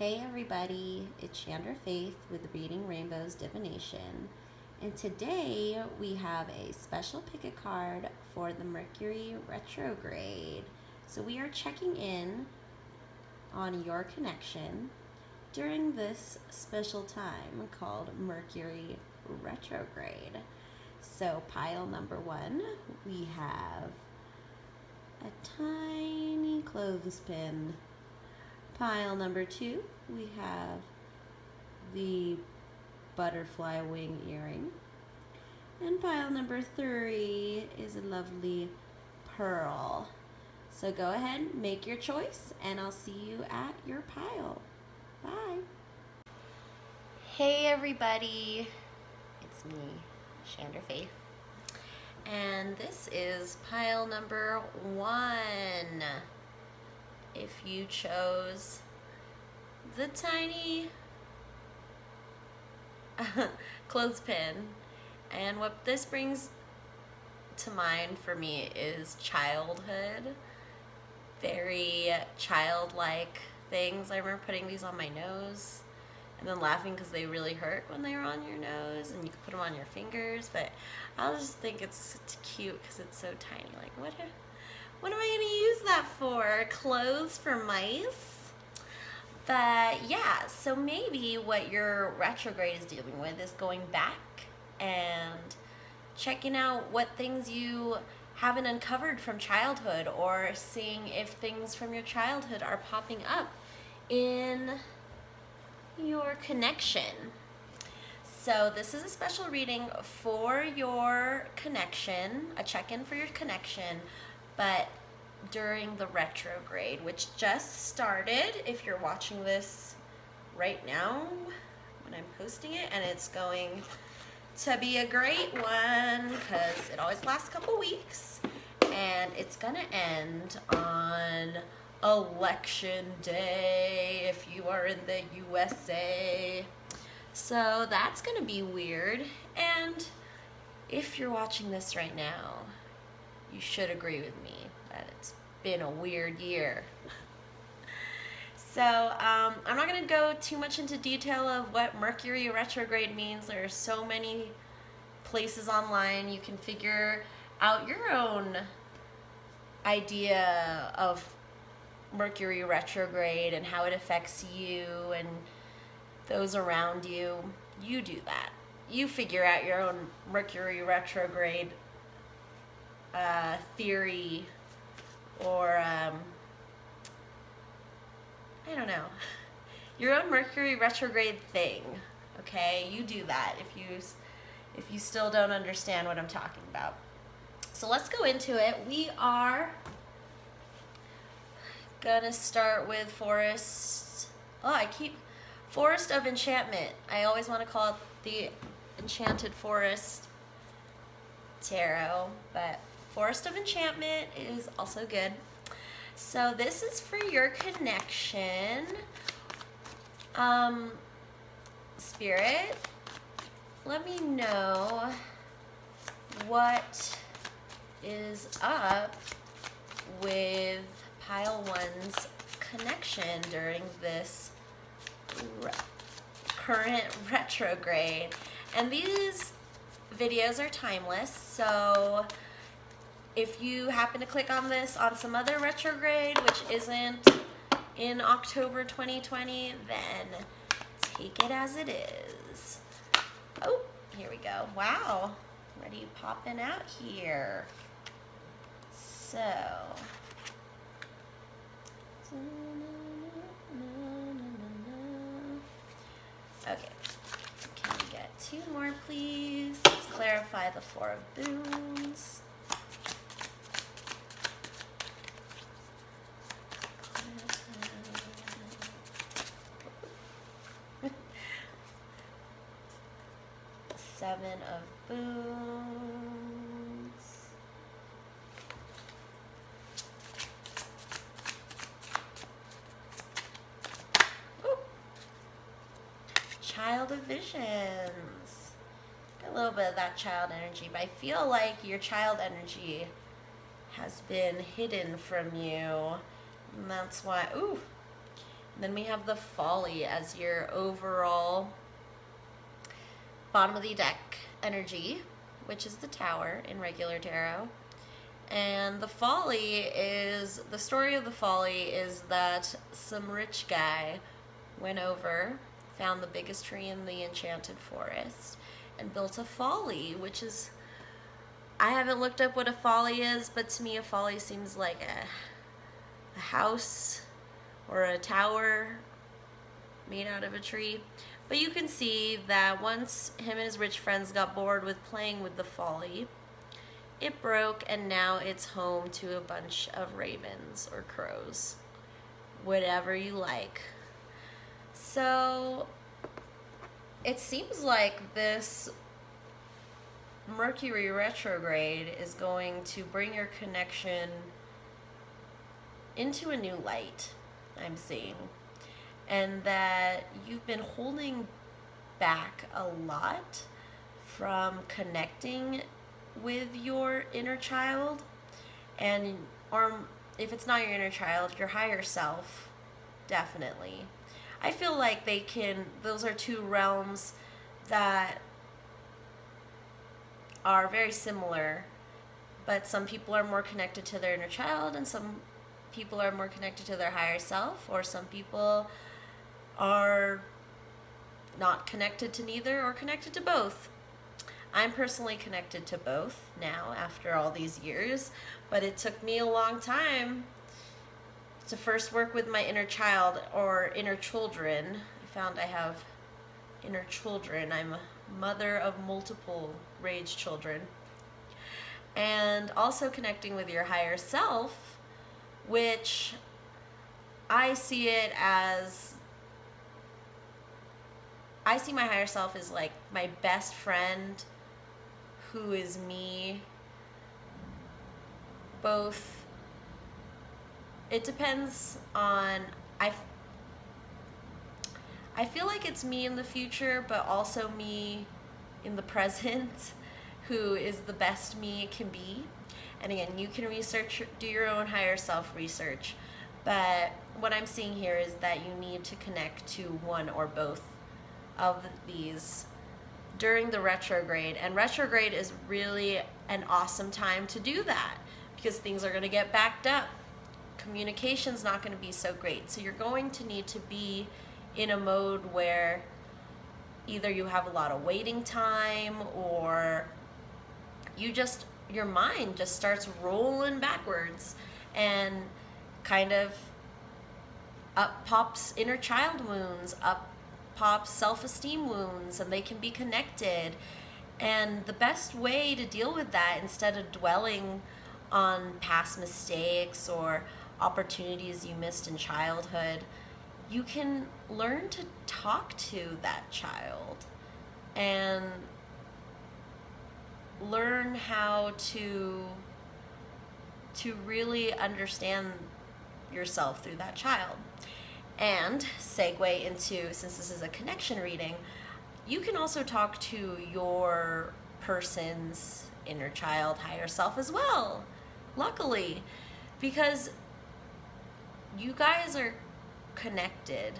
Hey everybody, it's Chandra Faith with Reading Rainbow's Divination, and today we have a special pick a card for the Mercury Retrograde. So we are checking in on your connection during this special time called Mercury Retrograde. So pile number 1, we have a tiny clothespin. Pile number 2, we have the butterfly wing earring. And pile number 3 is a lovely pearl. So go ahead, make your choice, and I'll see you at your pile. Bye. Hey everybody, it's me, Chandra Faith. And this is pile number 1. If you chose the tiny clothespin. And what this brings to mind for me is childhood. Very childlike things. I remember putting these on my nose and then laughing because they really hurt when they were on your nose, and you could put them on your fingers, but I just think it's cute because it's so tiny. Like, what am I going to use that for? Clothes for mice? But yeah, so maybe what your retrograde is dealing with is going back and checking out what things you haven't uncovered from childhood, or seeing if things from your childhood are popping up in your connection. So this is a special reading for your connection, a check-in for your connection, but during the retrograde, which just started if you're watching this right now when I'm posting it, and it's going to be a great one because it always lasts a couple weeks, and it's gonna end on election day if you are in the USA. So that's gonna be weird, and if you're watching this right now, you should agree with me that it's been a weird year. So I'm not going to go too much into detail of what Mercury retrograde means. There are so many places online you can figure out your own idea of Mercury retrograde and how it affects you and those around you. You do that. You figure out your own Mercury retrograde theory, or I don't know, your own Mercury retrograde thing. Okay, you do that if you still don't understand what I'm talking about. So let's go into it. We are gonna start with Forest of Enchantment. I always want to call it the Enchanted Forest Tarot, but Forest of Enchantment is also good. So this is for your connection. Spirit, let me know what is up with pile 1's connection during this current retrograde. And these videos are timeless, so if you happen to click on this on some other retrograde which isn't in October 2020, then take it as it is. Oh, here we go. Wow, already popping out here. So okay, can we get 2 more please? Let's clarify the 4 of Boons. Seven of Boons. Ooh. Child of Visions. A little bit of that child energy, but I feel like your child energy has been hidden from you. And that's why, Then we have the Folly as your overall bottom of the deck energy, which is the Tower in regular tarot. And the story of the Folly is that some rich guy went over, found the biggest tree in the enchanted forest, and built a folly, which is, I haven't looked up what a folly is, but to me a folly seems like a house or a tower made out of a tree. But you can see that once him and his rich friends got bored with playing with the folly, it broke, and now it's home to a bunch of ravens or crows, whatever you like. So it seems like this Mercury Retrograde is going to bring your connection into a new light, I'm seeing. And that you've been holding back a lot from connecting with your inner child, or if it's not your inner child, your higher self, definitely. I feel like those are two realms that are very similar, but some people are more connected to their inner child and some people are more connected to their higher self, or some people are not connected to neither or connected to both. I'm personally connected to both now after all these years, but it took me a long time to first work with my inner child or inner children. I found I have inner children. I'm a mother of multiple rage children. And also connecting with your higher self, which I see my higher self as like my best friend who is me. Both, it depends on, I feel like it's me in the future, but also me in the present, who is the best me can be. And again, you can do your own higher self research. But what I'm seeing here is that you need to connect to one or both of these during the retrograde. And retrograde is really an awesome time to do that because things are going to get backed up. Communication's not going to be so great. So you're going to need to be in a mode where either you have a lot of waiting time, or your mind just starts rolling backwards, and kind of up pops inner child wounds, up pops self-esteem wounds, and they can be connected. And the best way to deal with that, instead of dwelling on past mistakes or opportunities you missed in childhood, you can learn to talk to that child and learn how to really understand yourself through that child. And segue into, since this is a connection reading, you can also talk to your person's inner child, higher self as well, luckily, because you guys are connected.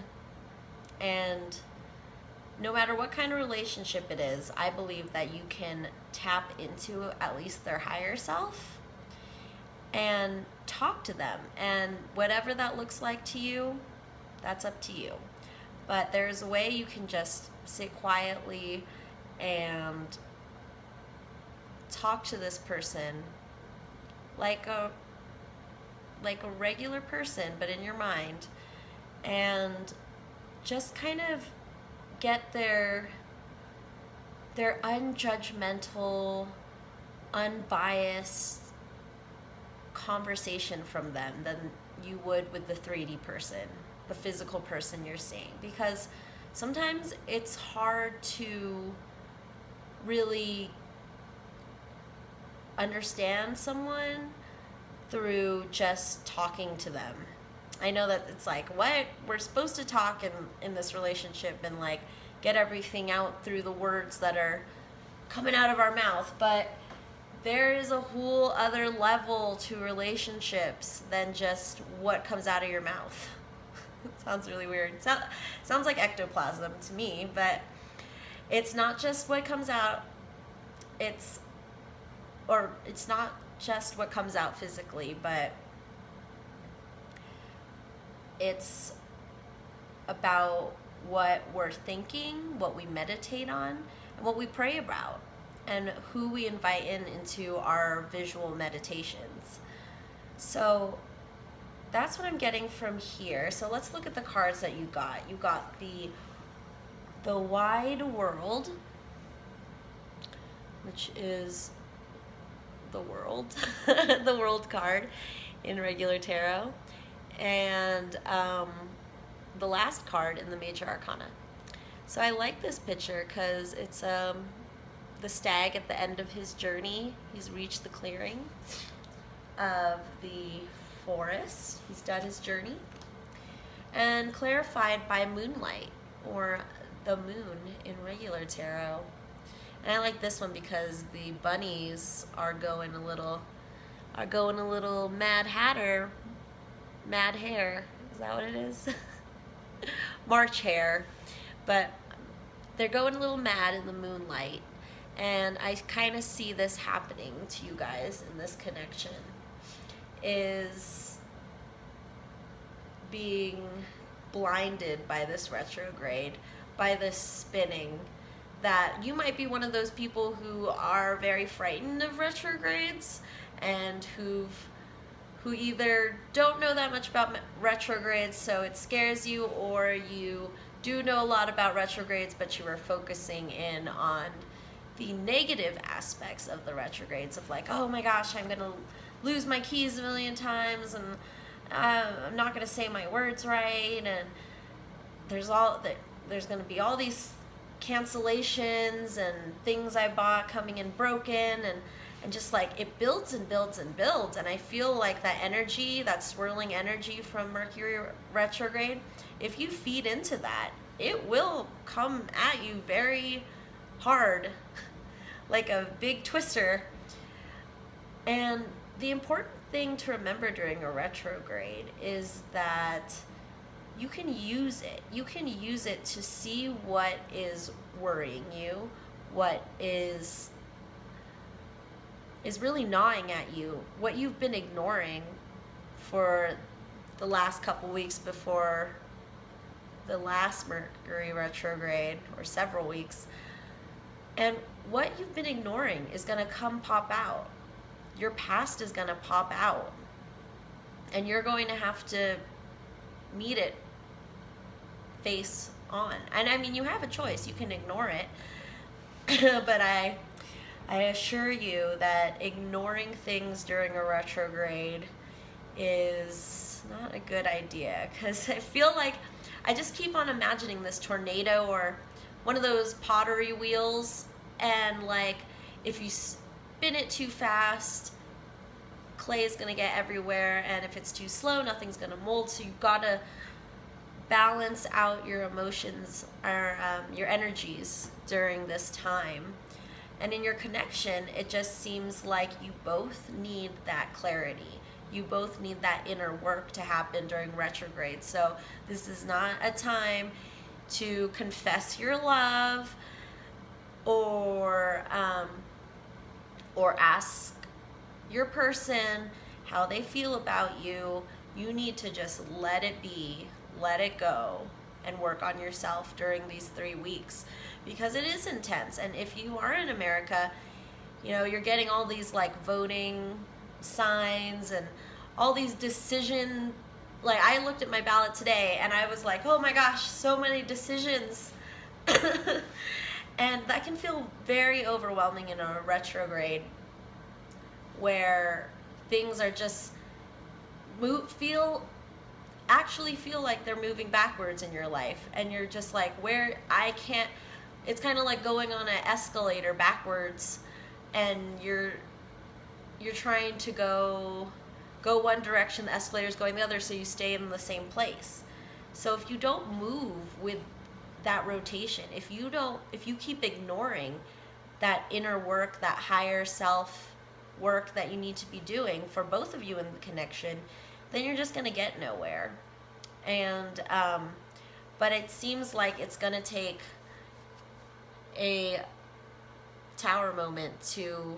And no matter what kind of relationship it is, I believe that you can tap into at least their higher self and talk to them. And whatever that looks like to you, that's up to you. But there's a way you can just sit quietly and talk to this person like a regular person, but in your mind, and just kind of get their unjudgmental, unbiased conversation from them than you would with the 3D person, the physical person you're seeing. Because sometimes it's hard to really understand someone through just talking to them. I know that it's like, what? We're supposed to talk in this relationship and like get everything out through the words that are coming out of our mouth. But there is a whole other level to relationships than just what comes out of your mouth. Sounds really weird. Sounds like ectoplasm to me, but it's not just what comes out. It's not just what comes out physically, but it's about what we're thinking, what we meditate on, and what we pray about, and who we invite into our visual meditations. So that's what I'm getting from here. So let's look at the cards that you got. You got the Wide World, which is the world, the world card in regular tarot, and the last card in the Major Arcana. So I like this picture because it's the stag at the end of his journey. He's reached the clearing of the forest. He's done his journey, and clarified by moonlight, or the moon in regular tarot. And I like this one because the bunnies are going a little Mad Hatter, Mad Hare. Is that what it is? March Hare. But they're going a little mad in the moonlight, and I kind of see this happening to you guys in this connection, is being blinded by this retrograde, by this spinning, that you might be one of those people who are very frightened of retrogrades, and who either don't know that much about retrogrades, so it scares you, or you do know a lot about retrogrades, but you are focusing in on the negative aspects of the retrogrades, of like, oh my gosh, I'm gonna lose my keys a million times, and I'm not gonna say my words right, and there's gonna be all these cancellations and things I bought coming in broken, and just like it builds and builds and builds. And I feel like that energy, that swirling energy from Mercury retrograde, if you feed into that, it will come at you very hard, like a big twister. And the important thing to remember during a retrograde is that you can use it. You can use it to see what is worrying you, what is really gnawing at you, what you've been ignoring for the last couple weeks before the last Mercury retrograde, or several weeks. And what you've been ignoring is going to come pop out. Your past is going to pop out, and you're going to have to meet it face on. And I mean, you have a choice. You can ignore it, but I assure you that ignoring things during a retrograde is not a good idea, because I feel like I just keep on imagining this tornado, or one of those pottery wheels, and like if you spin it too fast, clay is going to get everywhere, and if it's too slow, nothing's going to mold. So you've got to balance out your emotions, or your energies during this time. And in your connection, it just seems like you both need that clarity. You both need that inner work to happen during retrograde. So this is not a time to confess your love, or ask your person how they feel about you. You need to just let it be, let it go, and work on yourself during these 3 weeks, because it is intense. And if you are in America, you know, you're getting all these like voting signs and all these decision, like I looked at my ballot today and I was like, oh my gosh, so many decisions. And that can feel very overwhelming in a retrograde, where things are just actually feel like they're moving backwards in your life, and you're just like, it's kind of like going on an escalator backwards, and you're trying to go one direction, the escalator's going the other, so you stay in the same place. So if you don't move with that rotation, if you keep ignoring that inner work, that higher self work that you need to be doing for both of you in the connection, then you're just going to get nowhere. And but it seems like it's going to take a tower moment to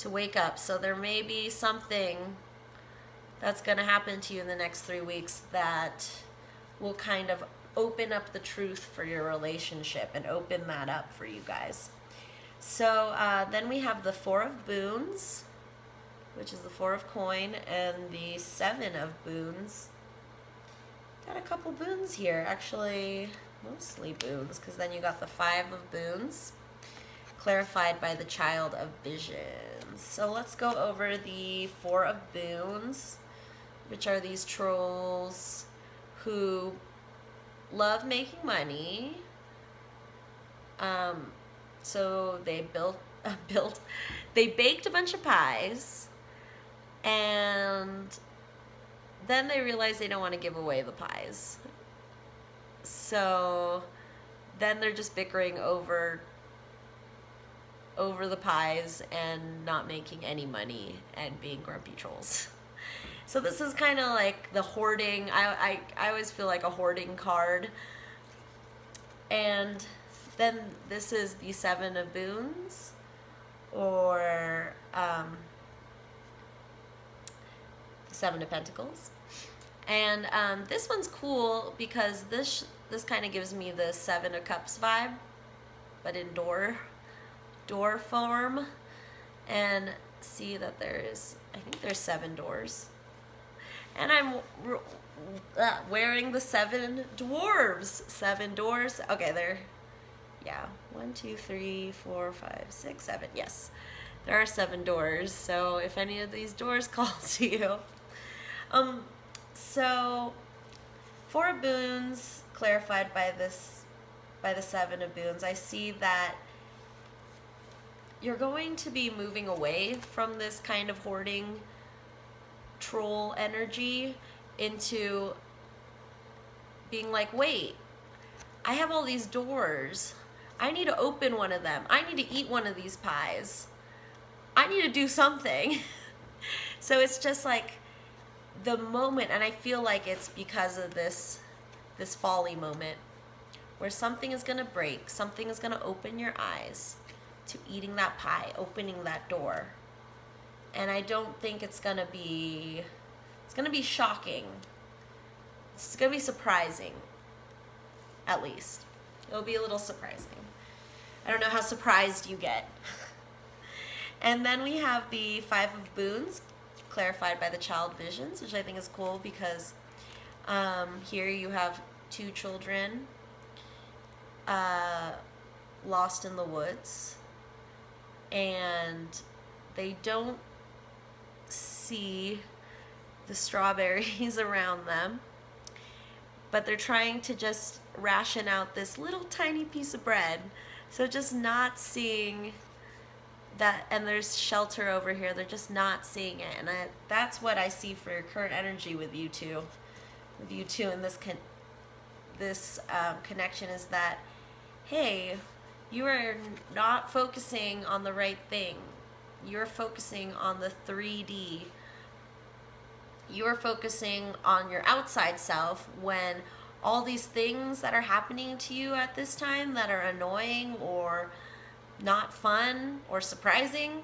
wake up. So there may be something that's going to happen to you in the next 3 weeks that will kind of open up the truth for your relationship and open that up for you guys. So then we have the Four of Boons, which is the Four of Coin, and the Seven of Boons. Got a couple boons here, actually mostly boons, because then you got the Five of Boons, clarified by the Child of Visions. So let's go over the Four of Boons, which are these trolls who love making money. So they they baked a bunch of pies, and then they realized they don't want to give away the pies. So then they're just bickering over the pies and not making any money and being grumpy trolls. So this is kind of like the hoarding. I always feel like a hoarding card. And then this is the Seven of Boons, or the Seven of Pentacles. And this one's cool because this kind of gives me the Seven of Cups vibe, but in door form. And see that I think there's 7 doors. And I'm wearing the 7 dwarves. 7 doors. Okay, yeah. 1, 2, 3, 4, 5, 6, 7. Yes, there are 7 doors. So if any of these doors call to you. So Four of Boons clarified by the Seven of Boons. I see that you're going to be moving away from this kind of hoarding troll energy into being like, wait, I have all these doors. I need to open one of them. I need to eat one of these pies. I need to do something. So it's just like the moment, and I feel like it's because of this folly moment where something is going to break, something is going to open your eyes to eating that pie, opening that door. And I don't think it's going to be shocking. It's going to be surprising, at least. It'll be a little surprising. I don't know how surprised you get. And then we have the Five of Boons, clarified by the Child Visions, which I think is cool because here you have 2 children lost in the woods, and they don't see the strawberries around them, but they're trying to just ration out this little tiny piece of bread. So just not seeing that, and there's shelter over here, they're just not seeing it. And that's what I see for your current energy with you two. With you two in this connection is that, hey, you are not focusing on the right thing. You're focusing on the 3D. You're focusing on your outside self when all these things that are happening to you at this time that are annoying or not fun or surprising,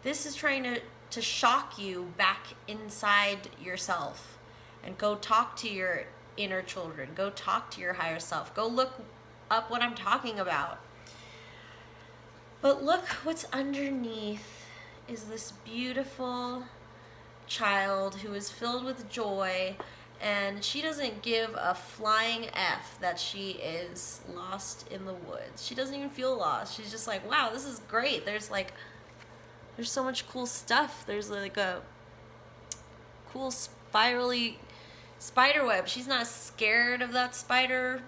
this is trying to shock you back inside yourself. And go talk to your inner children. Go talk to your higher self. Go look up what I'm talking about. But look what's underneath is this beautiful child who is filled with joy, and she doesn't give a flying F that she is lost in the woods. She doesn't even feel lost. She's just like, wow, this is great. There's so much cool stuff. There's like a cool spirally spider web. She's not scared of that spider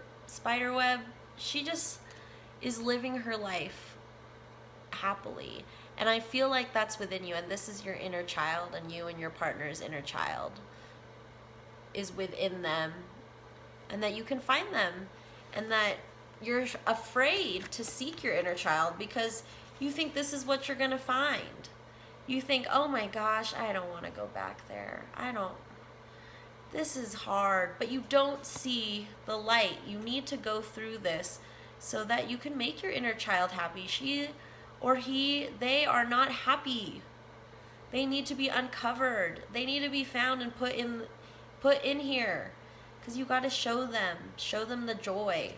web. She just is living her life happily. And I feel like that's within you, and this is your inner child, and you and your partner's inner child is within them, and that you can find them, and that you're afraid to seek your inner child because you think this is what you're going to find. You think, oh my gosh, I don't want to go back there. this is hard, but you don't see the light. You need to go through this so that you can make your inner child happy. She or he, they are not happy. They need to be uncovered. They need to be found and put in here, because you got to show them the joy.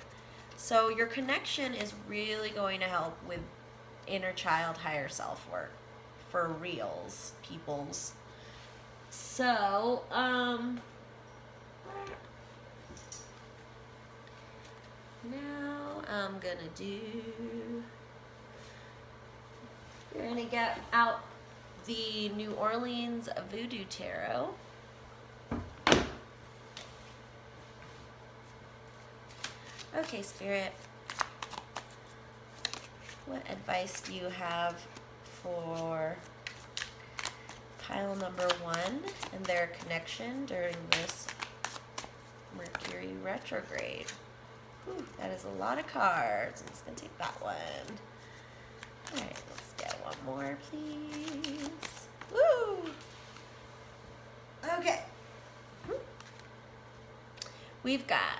So your connection is really going to help with inner child, higher self work for reals, peoples. So, now I'm gonna we're gonna get out the New Orleans Voodoo Tarot. Okay, Spirit, what advice do you have for pile number 1 and their connection during this Mercury Retrograde? Whew, that is a lot of cards. I'm just going to take that one. All right, let's get one more, please. Woo! Okay. We've got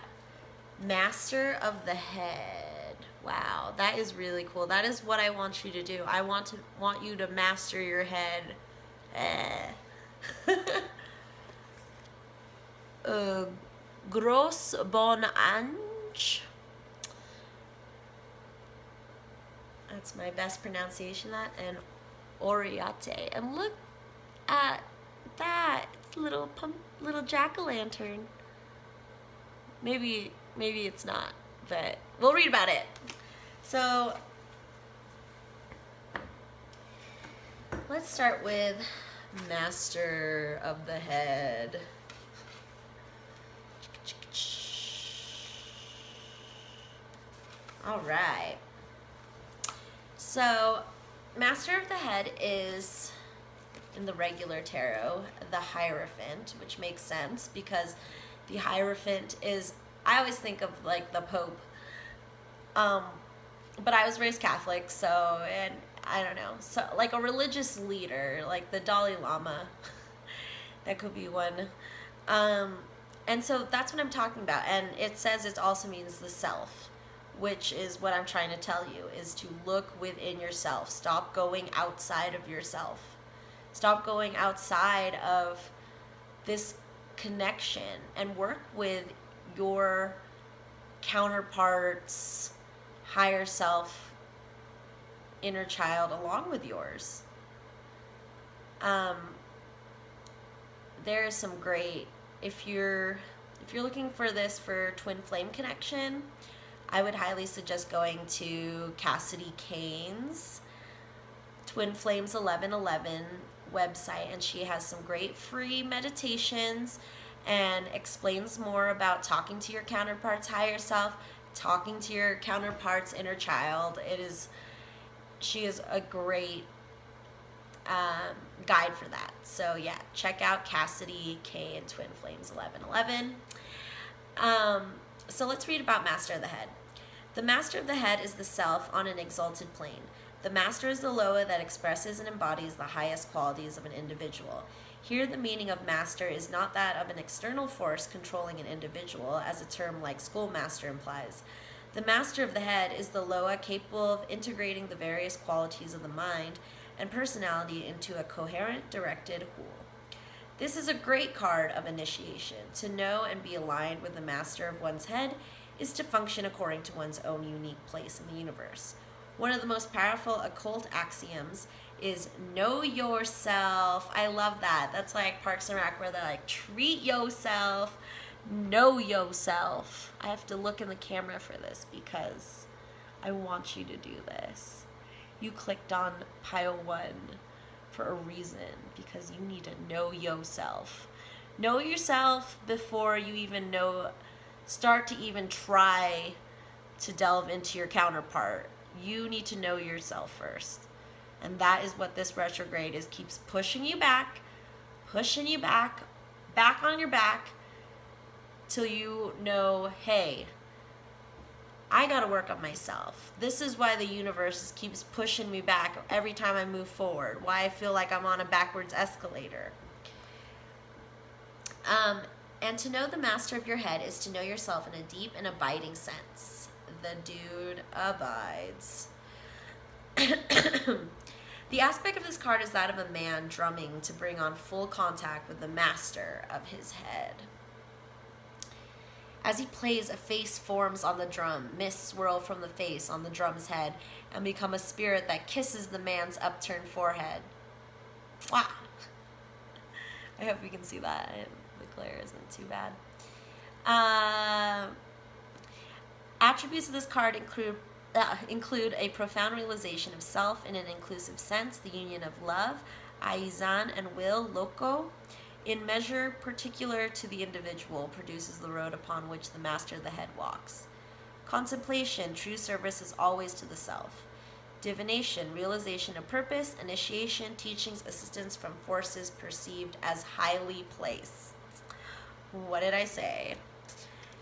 Master of the Head. Wow, that is really cool. That is what I want you to do. I want you to master your head. Gros bon ange. That's my best pronunciation of that. And Oriate. And look at that. It's a little jack-o'-lantern. Maybe it's not, but we'll read about it. So let's start with Master of the Head. All right. So Master of the Head is, in the regular tarot, the Hierophant, which makes sense because the Hierophant is, I always think of like the Pope, but I was raised Catholic, so, and I don't know, so like a religious leader, like the Dalai Lama, that could be one, and so that's what I'm talking about. And it says it also means the self, which is what I'm trying to tell you, is to look within yourself. Stop going outside of yourself. Stop going outside of this connection and work with your counterparts, higher self, inner child along with yours. There is some great, if you're looking for this for twin flame connection, I would highly suggest going to Cassidy Kane's Twin Flames 1111 website, and she has some great free meditations and explains more about talking to your counterparts higher self, talking to your counterparts inner child. She is a great guide for that. So yeah, check out Cassidy Kane Twin Flames 1111. So let's read about Master of the Head. The Master of the Head is the self on an exalted plane. The Master is the Loa that expresses and embodies the highest qualities of an individual. Here, the meaning of master is not that of an external force controlling an individual, as a term like schoolmaster implies. The Master of the Head is the Loa capable of integrating the various qualities of the mind and personality into a coherent, directed whole. This is a great card of initiation. To know and be aligned with the master of one's head is to function according to one's own unique place in the universe. One of the most powerful occult axioms is know yourself. I love that. That's like Parks and Rec, where they're like, treat yourself, know yourself. I have to look in the camera for this because I want you to do this. You clicked on pile 1 for a reason, because you need to know yourself. Know yourself before you even start to even try to delve into your counterpart. You need to know yourself first. And that is what this retrograde is, keeps pushing you back on your back, till you know, hey, I gotta work on myself. This is why the universe keeps pushing me back every time I move forward, why I feel like I'm on a backwards escalator. And to know the master of your head is to know yourself in a deep and abiding sense. The dude abides. The aspect of this card is that of a man drumming to bring on full contact with the master of his head. As he plays, a face forms on the drum. Mists swirl from the face on the drum's head and become a spirit that kisses the man's upturned forehead. Wow. I hope you can see that. The glare isn't too bad. Attributes of this card include a profound realization of self in an inclusive sense, the union of love, aizan, and will, loco, in measure particular to the individual, produces the road upon which the master of the head walks. Contemplation, true service is always to the self. Divination, realization of purpose, initiation, teachings, assistance from forces perceived as highly placed. What did I say?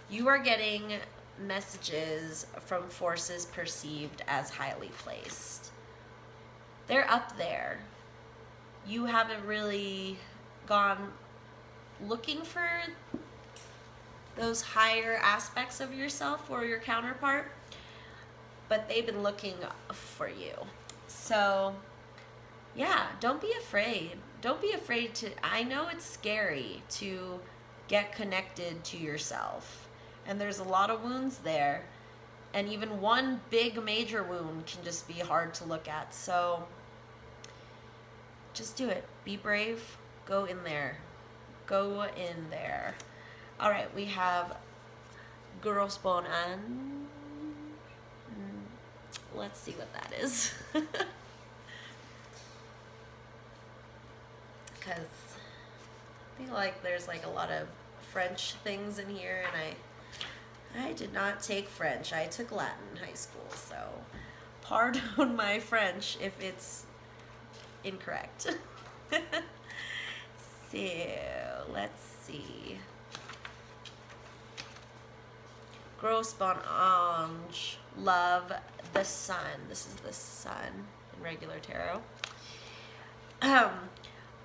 You are getting messages from forces perceived as highly placed. They're up there. You haven't really gone looking for those higher aspects of yourself or your counterpart, but they've been looking for you. So yeah, don't be afraid. Don't be afraid to, I know it's scary to get connected to yourself, and there's a lot of wounds there, and even one big major wound can just be hard to look at. So just do it. Be brave. Go in there. Go in there. All right, we have Grosbonan. Let's see what that is. Because I feel like there's like a lot of French things in here, and I did not take French. I took Latin in high school, so pardon my French if it's incorrect. So let's see. Gros bon ange, love the sun. This is the sun in regular tarot.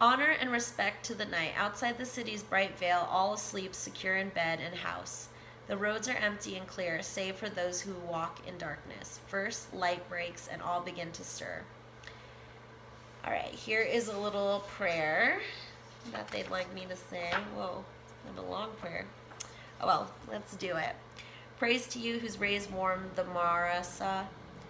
Honor and respect to the night. Outside the city's bright veil, all asleep, secure in bed and house. The roads are empty and clear, save for those who walk in darkness. First, light breaks and all begin to stir. All right, here is a little prayer that they'd like me to sing. Whoa, it's kind of a long prayer. Oh well, let's do it. Praise to you whose rays warm the Marasa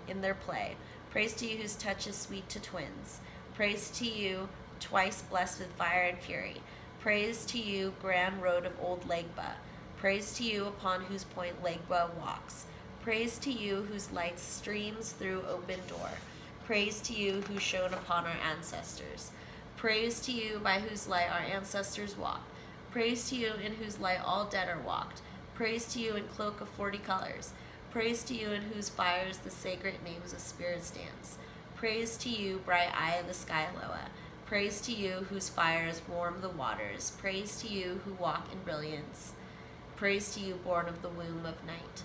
in their play. Praise to you whose touch is sweet to twins. Praise to you, twice blessed with fire and fury. Praise to you, grand road of old Legba. Praise to you upon whose point Legba walks. Praise to you whose light streams through open door. Praise to you who shone upon our ancestors. Praise to you by whose light our ancestors walked. Praise to you in whose light all dead are walked. Praise to you in cloak of 40 colors. Praise to you in whose fires the sacred names of spirits dance. Praise to you, bright eye of the sky, Loa. Praise to you whose fires warm the waters. Praise to you who walk in brilliance. Praise to you, born of the womb of night.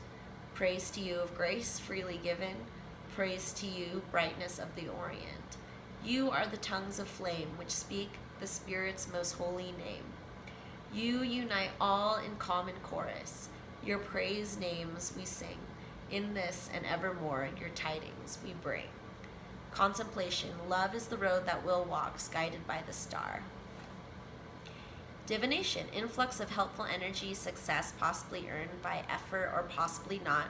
Praise to you of grace freely given. Praise to you, brightness of the Orient. You are the tongues of flame which speak the Spirit's most holy name. You unite all in common chorus. Your praise names we sing. In this and evermore your tidings we bring. Contemplation, love is the road that Will walks, guided by the star. Divination, influx of helpful energy, success possibly earned by effort or possibly not.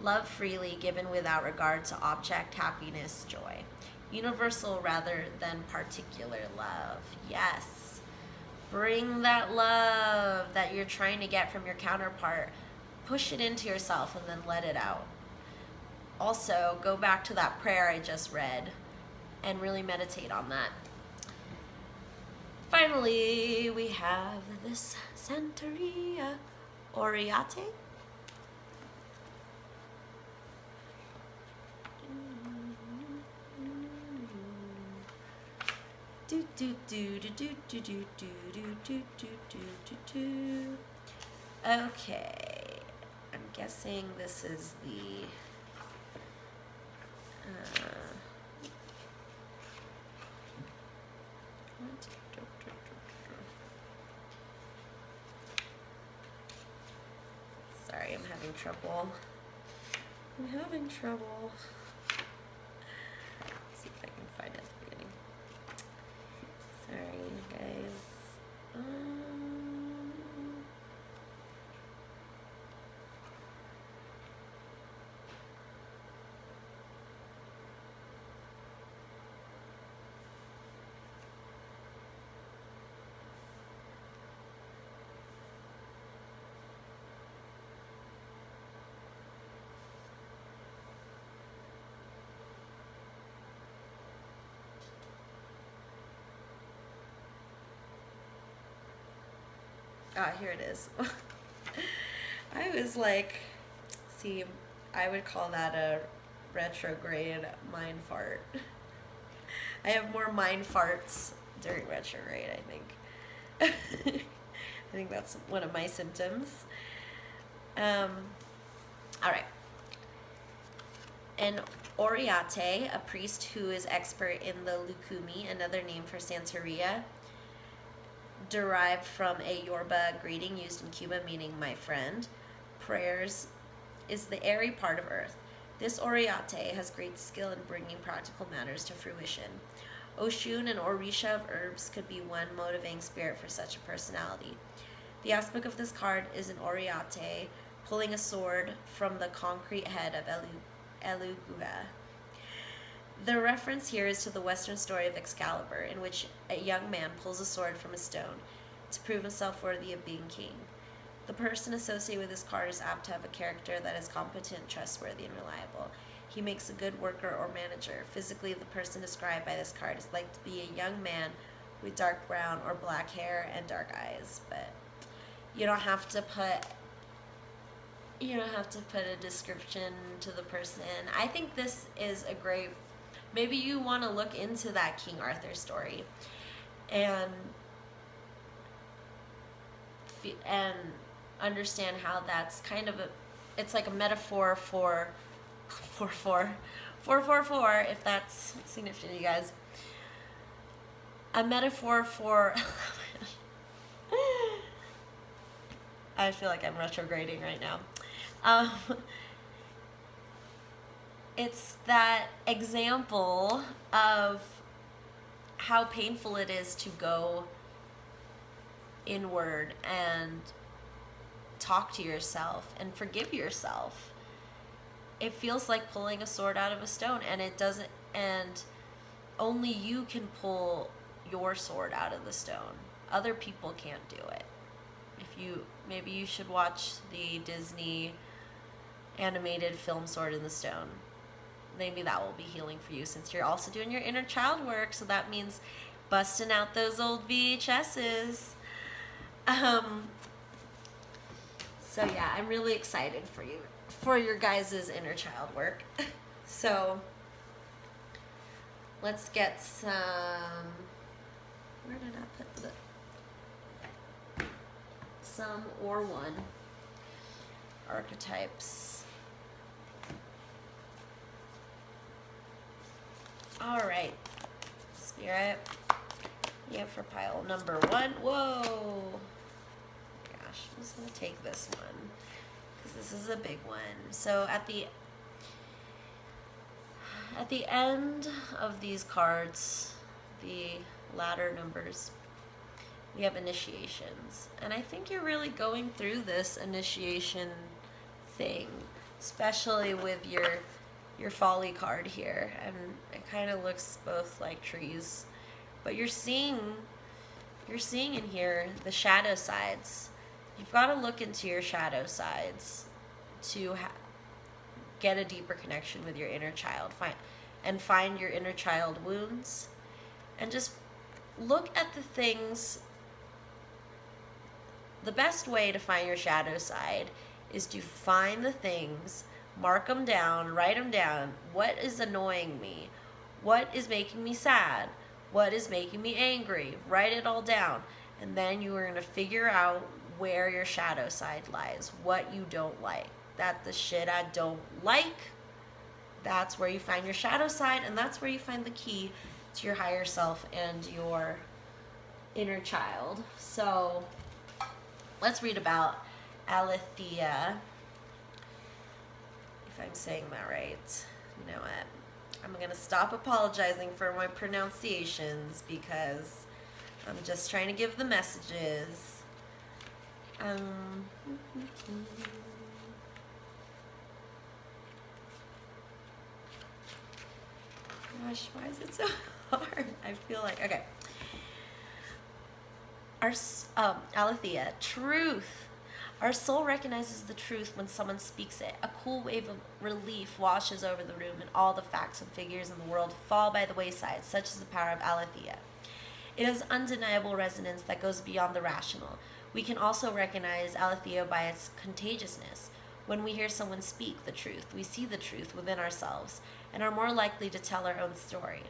Love freely, given without regard to object, happiness, joy. Universal rather than particular love. Yes. Bring that love that you're trying to get from your counterpart. Push it into yourself and then let it out. Also, go back to that prayer I just read and really meditate on that. Finally, we have this Santeria Oriate. Okay, I'm guessing this is the having trouble. I'm having trouble. Let's see if I can find it at the beginning. Sorry, guys. Ah, here it is. I was like, see, I would call that a retrograde mind fart. I have more mind farts during retrograde, I think. I think that's one of my symptoms. All right. An Oriate, a priest who is expert in the Lukumi, another name for Santeria, derived from a Yoruba greeting used in Cuba, meaning my friend. Prayers is the airy part of earth. This Oriate has great skill in bringing practical matters to fruition. Oshun and Orisha of herbs could be one motivating spirit for such a personality. The aspect of this card is an Oriate pulling a sword from the concrete head of Elugua. The reference here is to the Western story of Excalibur, in which a young man pulls a sword from a stone to prove himself worthy of being king. The person associated with this card is apt to have a character that is competent, trustworthy, and reliable. He makes a good worker or manager. Physically, the person described by this card is like to be a young man with dark brown or black hair and dark eyes, but you don't have to put a description to the person. I think this is a great, maybe you want to look into that King Arthur story and understand how that's kind of it's like a metaphor for 444, if that's significant, you guys. A metaphor for I feel like I'm retrograding right now. It's that example of how painful it is to go inward and talk to yourself and forgive yourself. It feels like pulling a sword out of a stone, and it doesn't, and only you can pull your sword out of the stone. Other people can't do it. Maybe you should watch the Disney animated film Sword in the Stone. Maybe that will be healing for you, since you're also doing your inner child work, so that means busting out those old VHSs. So yeah, I'm really excited for your guys' inner child work. So let's get some, where did I put some or one archetypes. All right, Spirit, yeah, for pile number 1. Whoa. Gosh, I'm just gonna take this one because this is a big one. So at the end of these cards, the ladder numbers, we have initiations. And I think you're really going through this initiation thing, especially with your folly card here. And it kind of looks both like trees, but you're seeing in here the shadow sides. You've got to look into your shadow sides to get a deeper connection with your inner child. Find your inner child wounds, and just look at the things. The best way to find your shadow side is to find the things, mark them down, write them down. What is annoying me? What is making me sad? What is making me angry? Write it all down. And then you are going to figure out where your shadow side lies, what you don't like. That the shit I don't like, that's where you find your shadow side, and that's where you find the key to your higher self and your inner child. So let's read about Alethea. if I'm saying that right. You know what? I'm going to stop apologizing for my pronunciations because I'm just trying to give the messages. Gosh, why is it so hard? I feel like, okay. Alethea, truth. Our soul recognizes the truth when someone speaks it. A cool wave of relief washes over the room, and all the facts and figures in the world fall by the wayside. Such is the power of Alethea. It has undeniable resonance that goes beyond the rational. We can also recognize Alethea by its contagiousness. When we hear someone speak the truth, we see the truth within ourselves and are more likely to tell our own story.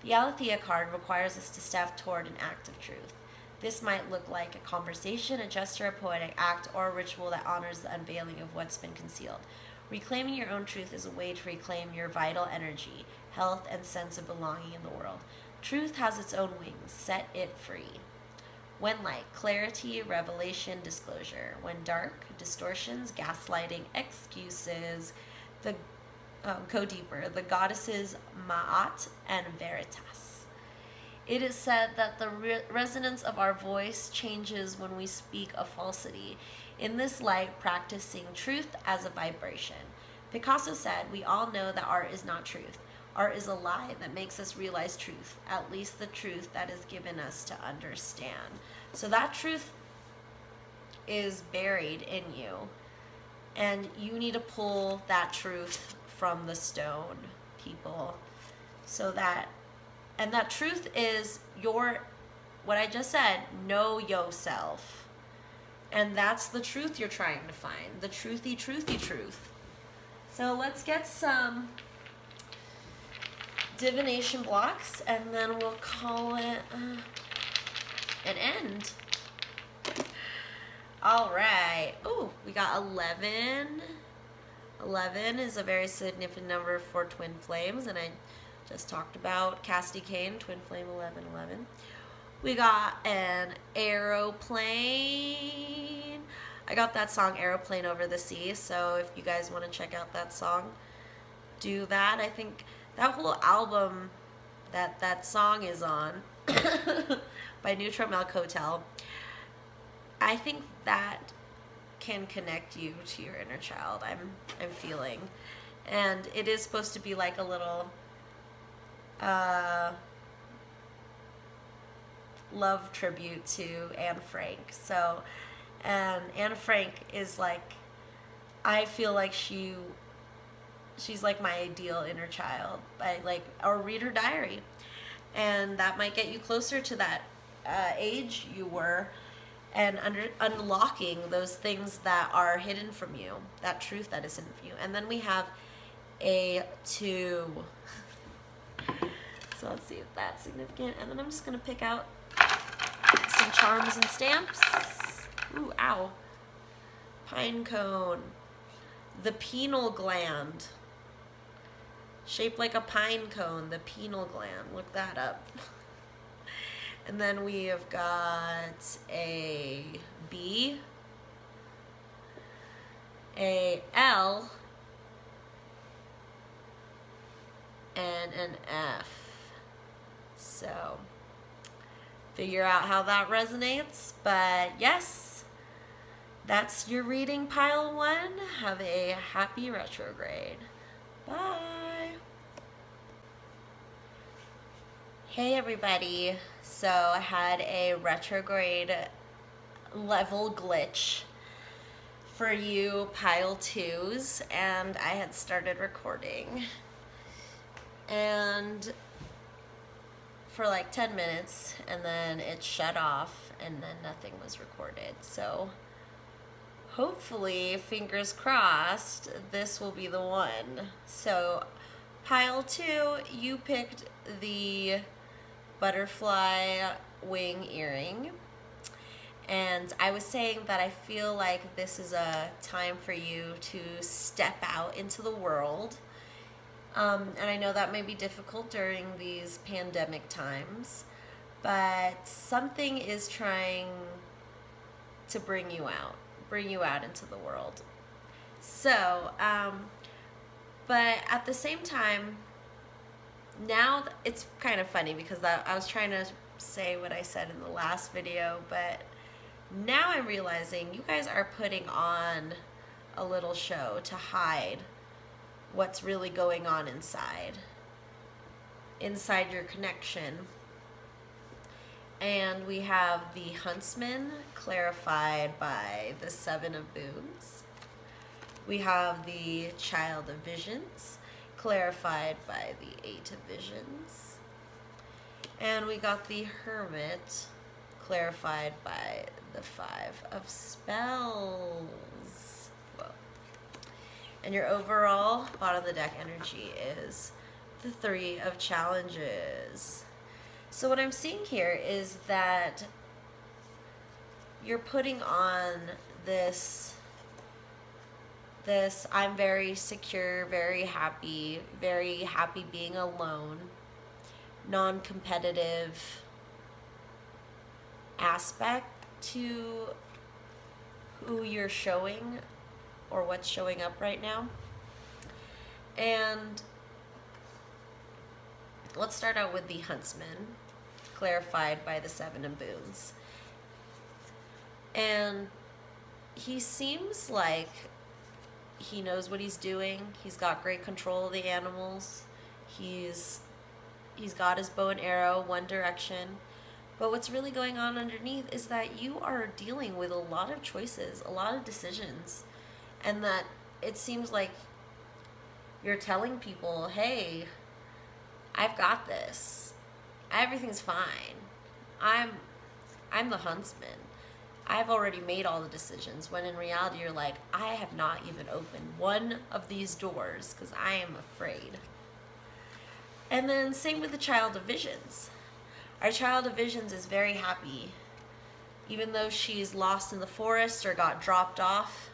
The Alethea card requires us to step toward an act of truth. This might look like a conversation, a gesture, a poetic act, or a ritual that honors the unveiling of what's been concealed. Reclaiming your own truth is a way to reclaim your vital energy, health, and sense of belonging in the world. Truth has its own wings. Set it free. When light, clarity, revelation, disclosure. When dark, distortions, gaslighting, excuses. Go deeper. The goddesses Ma'at and Veritas. It is said that the resonance of our voice changes when we speak a falsity. In this light, practicing truth as a vibration. Picasso said, "We all know that art is not truth. Art is a lie that makes us realize truth, at least the truth that is given us to understand." So that truth is buried in you, and you need to pull that truth from the stone, people, so that, and that truth is what I just said, know yourself. And that's the truth you're trying to find, the truthy truth. So let's get some divination blocks, and then we'll call it an end. All right. Oh, we got 11. 11 is a very significant number for twin flames, and I just talked about Cassidy Kane, twin flame 1111. We got an aeroplane. I got that song Aeroplane Over the Sea, so if you guys want to check out that song, do that. I think that whole album that song is on by Neutral Milk Hotel, I think that can connect you to your inner child. I'm feeling, and it is supposed to be like a little love tribute to Anne Frank. So, and Anne Frank is like, I feel like she's like my ideal inner child. Or read her diary, and that might get you closer to that age you were, and unlocking those things that are hidden from you, that truth that is hidden from you. And then we have a 2. So let's see if that's significant. And then I'm just going to pick out some charms and stamps. Ooh, ow. Pine cone. The pineal gland. Shaped like a pine cone, the pineal gland. Look that up. And then we have got a B, a L, and an F. So figure out how that resonates. But yes, that's your reading, pile 1. Have a happy retrograde. Bye. Hey everybody. So I had a retrograde level glitch for you pile 2s, and I had started recording, and for like 10 minutes, and then it shut off, and then nothing was recorded. So hopefully, fingers crossed, this will be the one. So pile 2, you picked the butterfly wing earring, and I was saying that I feel like this is a time for you to step out into the world, and I know that may be difficult during these pandemic times, but something is trying to bring you out into the world. So But at the same time, now it's kind of funny because I was trying to say what I said in the last video, but now I'm realizing you guys are putting on a little show to hide what's really going on inside your connection. And we have the Huntsman clarified by the Seven of Boons. We have the Child of Visions clarified by the Eight of Visions. And we got the Hermit clarified by the Five of Spells. Whoa. And your overall bottom of the deck energy is the Three of Challenges. So what I'm seeing here is that you're putting on this I'm very secure, very happy being alone, non-competitive aspect to who you're showing or what's showing up right now. And let's start out with the Huntsman, clarified by the Seven of Boons. And he seems like he knows what he's doing. He's got great control of the animals. He's got his bow and arrow, one direction. But what's really going on underneath is that you are dealing with a lot of choices, a lot of decisions. And that it seems like you're telling people, hey, I've got this. Everything's fine. I'm the Huntsman. I've already made all the decisions, when in reality you're like, I have not even opened one of these doors because I am afraid. And then same with the Child of Visions. Our Child of Visions is very happy. Even though she's lost in the forest or got dropped off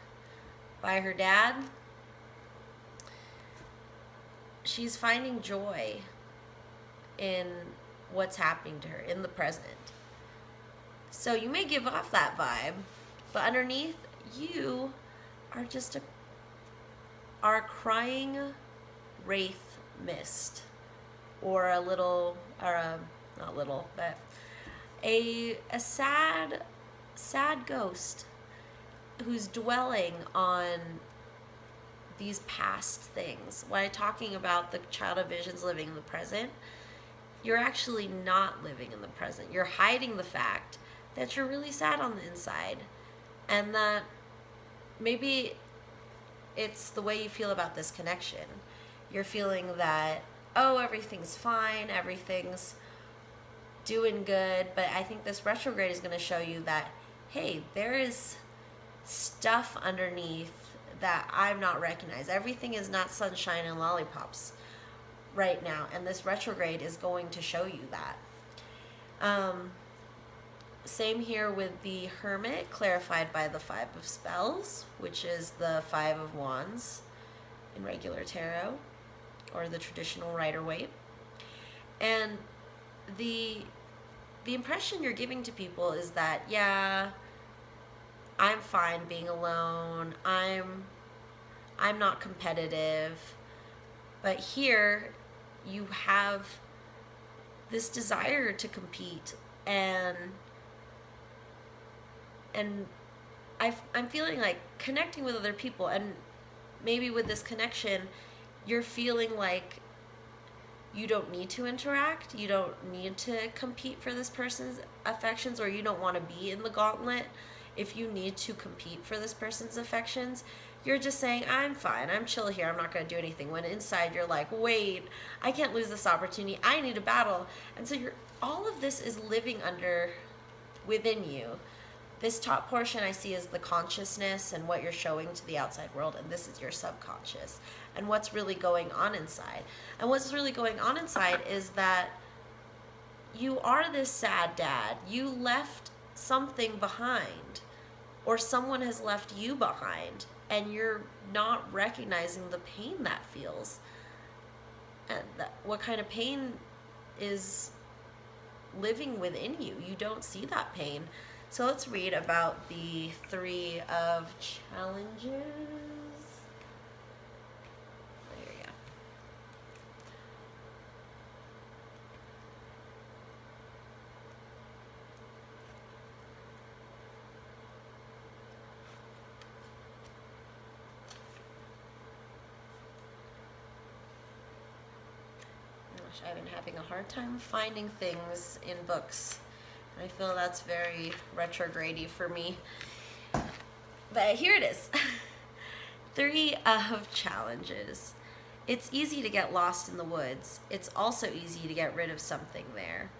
by her dad, she's finding joy in what's happening to her in the present. So you may give off that vibe, but underneath you are just a crying wraith mist, or a little, or a not little, but a sad ghost who's dwelling on these past things. When I'm talking about the Child of Visions living in the present, you're actually not living in the present. You're hiding the fact that you're really sad on the inside, and that maybe it's the way you feel about this connection. You're feeling that, oh, everything's fine, everything's doing good, but I think this retrograde is going to show you that, hey, there is stuff underneath that I'm not recognized. Everything is not sunshine and lollipops right now, and this retrograde is going to show you that. Same here with the Hermit, clarified by the Five of Spells, which is the Five of Wands in regular tarot, or the traditional Rider-Waite. And the impression you're giving to people is that, yeah, I'm fine being alone, I'm not competitive, but here you have this desire to compete, and I'm feeling like connecting with other people, and maybe with this connection you're feeling like you don't need to interact, you don't need to compete for this person's affections, or you don't want to be in the gauntlet if you need to compete for this person's affections. You're just saying, I'm fine, I'm chill here, I'm not going to do anything, when inside you're like, wait, I can't lose this opportunity, I need a battle. And so all of this is living within you. This top portion I see is the consciousness and what you're showing to the outside world, and this is your subconscious and what's really going on inside. And what's really going on inside is that you are this sad dad. You left something behind, or someone has left you behind, and you're not recognizing the pain that feels, and what kind of pain is living within you. You don't see that pain. So let's read about the Three of Challenges. There you go. Gosh, I've been having a hard time finding things in books. I feel that's very retrograde-y for me. But here it is. 3 of challenges. It's easy to get lost in the woods. It's also easy to get rid of something there.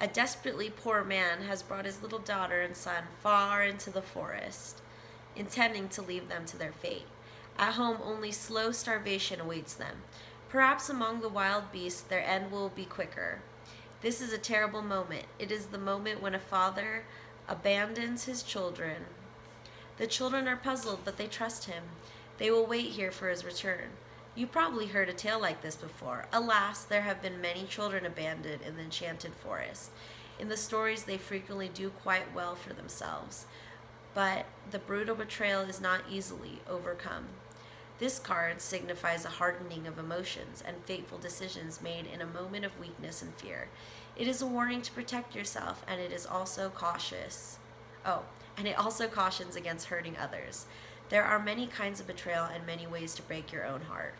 A desperately poor man has brought his little daughter and son far into the forest, intending to leave them to their fate. At home, only slow starvation awaits them. Perhaps among the wild beasts, their end will be quicker. This is a terrible moment. It is the moment when a father abandons his children. The children are puzzled, but they trust him. They will wait here for his return. You probably heard a tale like this before. Alas, there have been many children abandoned in the enchanted forest. In the stories, they frequently do quite well for themselves, but the brutal betrayal is not easily overcome. This card signifies a hardening of emotions and fateful decisions made in a moment of weakness and fear. It is a warning to protect yourself, and it is also cautious. And it also cautions against hurting others. There are many kinds of betrayal and many ways to break your own heart.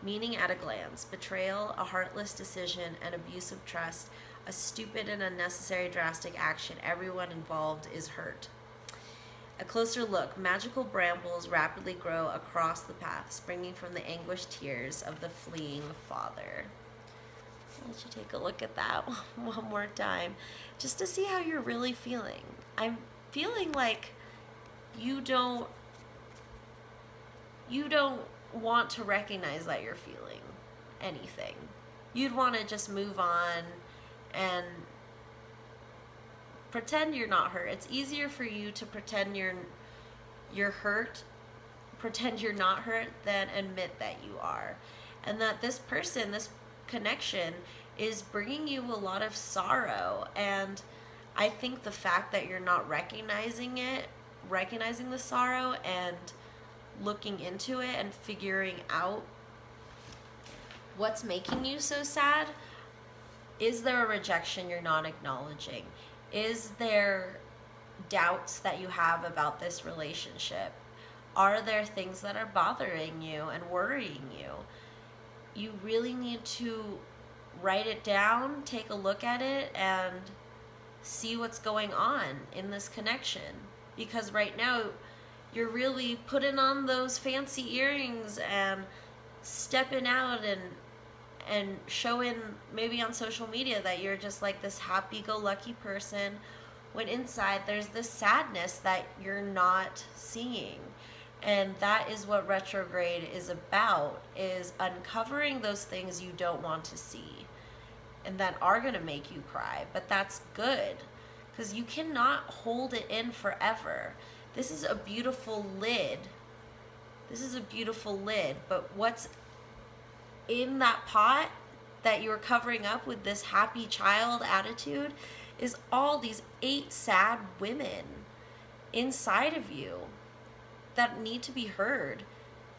Meaning at a glance: betrayal, a heartless decision, an abuse of trust, a stupid and unnecessary drastic action. Everyone involved is hurt. A closer look: magical brambles rapidly grow across the path, springing from the anguished tears of the fleeing father. I'll let you take a look at that one more time, just to see how you're really feeling. I'm feeling like you don't want to recognize that you're feeling anything. You'd want to just move on and pretend you're not hurt. It's easier for you to pretend you're hurt, pretend you're not hurt, than admit that you are. And that this person, this connection, is bringing you a lot of sorrow. And I think the fact that you're not recognizing the sorrow and looking into it and figuring out what's making you so sad. Is there a rejection you're not acknowledging? Is there doubts that you have about this relationship? Are there things that are bothering you and worrying you? You really need to write it down, take a look at it, and see what's going on in this connection. Because right now, you're really putting on those fancy earrings and stepping out and showing maybe on social media that you're just like this happy-go-lucky person, when inside there's this sadness that you're not seeing. And that is what retrograde is about, is uncovering those things you don't want to see and that are going to make you cry. But that's good, because you cannot hold it in forever. This is a beautiful lid. But what's in that pot that you're covering up with this happy child attitude is all these 8 sad women inside of you that need to be heard.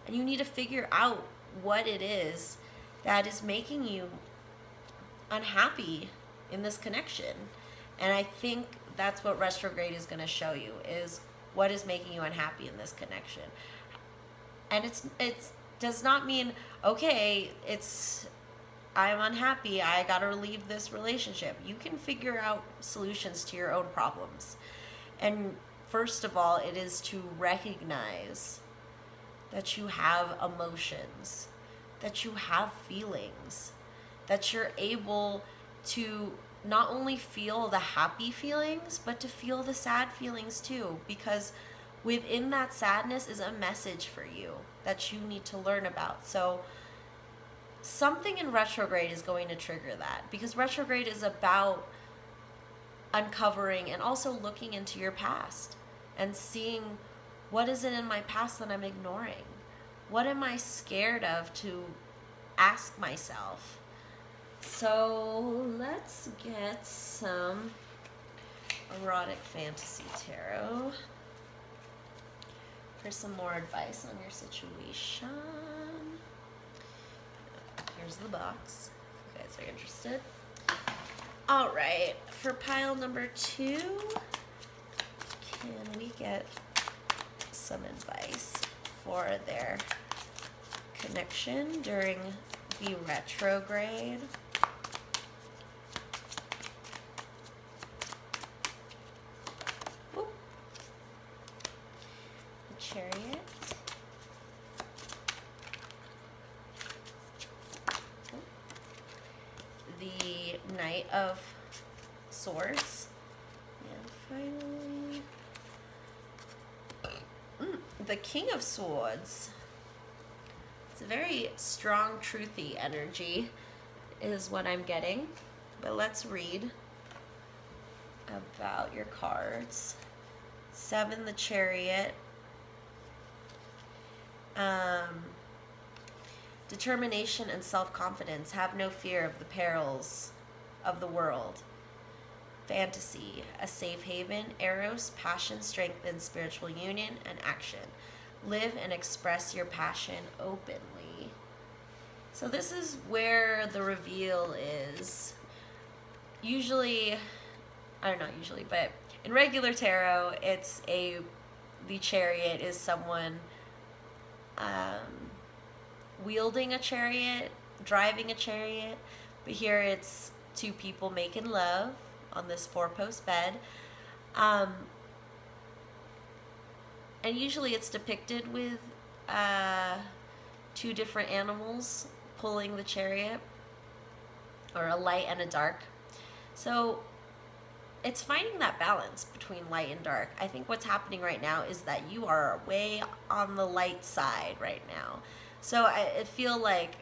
And you need to figure out what it is that is making you unhappy in this connection. And I think that's what retrograde is going to show you, is what is making you unhappy in this connection. And it does not mean, okay, I'm unhappy, I gotta leave this relationship. You can figure out solutions to your own problems. And first of all, it is to recognize that you have emotions, that you have feelings, that you're able to not only feel the happy feelings, but to feel the sad feelings too, because within that sadness is a message for you that you need to learn about. So something in retrograde is going to trigger that, because retrograde is about uncovering and also looking into your past and seeing, what is it in my past that I'm ignoring? What am I scared of to ask myself? So let's get some erotic fantasy tarot for some more advice on your situation. Here's the box, if you guys are interested. All right, for pile number 2, can we get some advice for their connection during the retrograde? Knight of Swords. And finally, the King of Swords. It's a very strong, truthy energy is what I'm getting. But let's read about your cards. 7, the Chariot. Determination and self-confidence. Have no fear of the perils of the world. Fantasy, a safe haven. Eros, passion, strength, and spiritual union and action. Live and express your passion openly. So this is where the reveal is. Usually, but in regular tarot, the Chariot is someone wielding a chariot, driving a chariot, but here it's 2 people making love on this 4-post bed. And usually it's depicted with 2 different animals pulling the chariot, or a light and a dark. So it's finding that balance between light and dark. I think what's happening right now is that you are way on the light side right now. So I feel like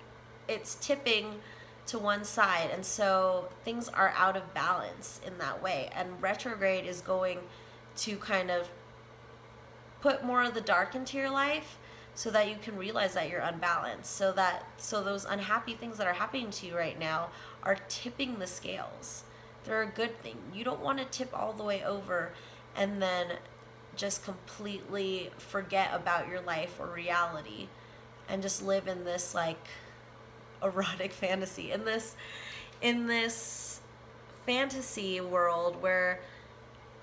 it's tipping to one side, and so things are out of balance in that way. And retrograde is going to kind of put more of the dark into your life so that you can realize that you're unbalanced. So those unhappy things that are happening to you right now are tipping the scales. They're a good thing. You don't want to tip all the way over and then just completely forget about your life or reality and just live in this like erotic fantasy, in this fantasy world where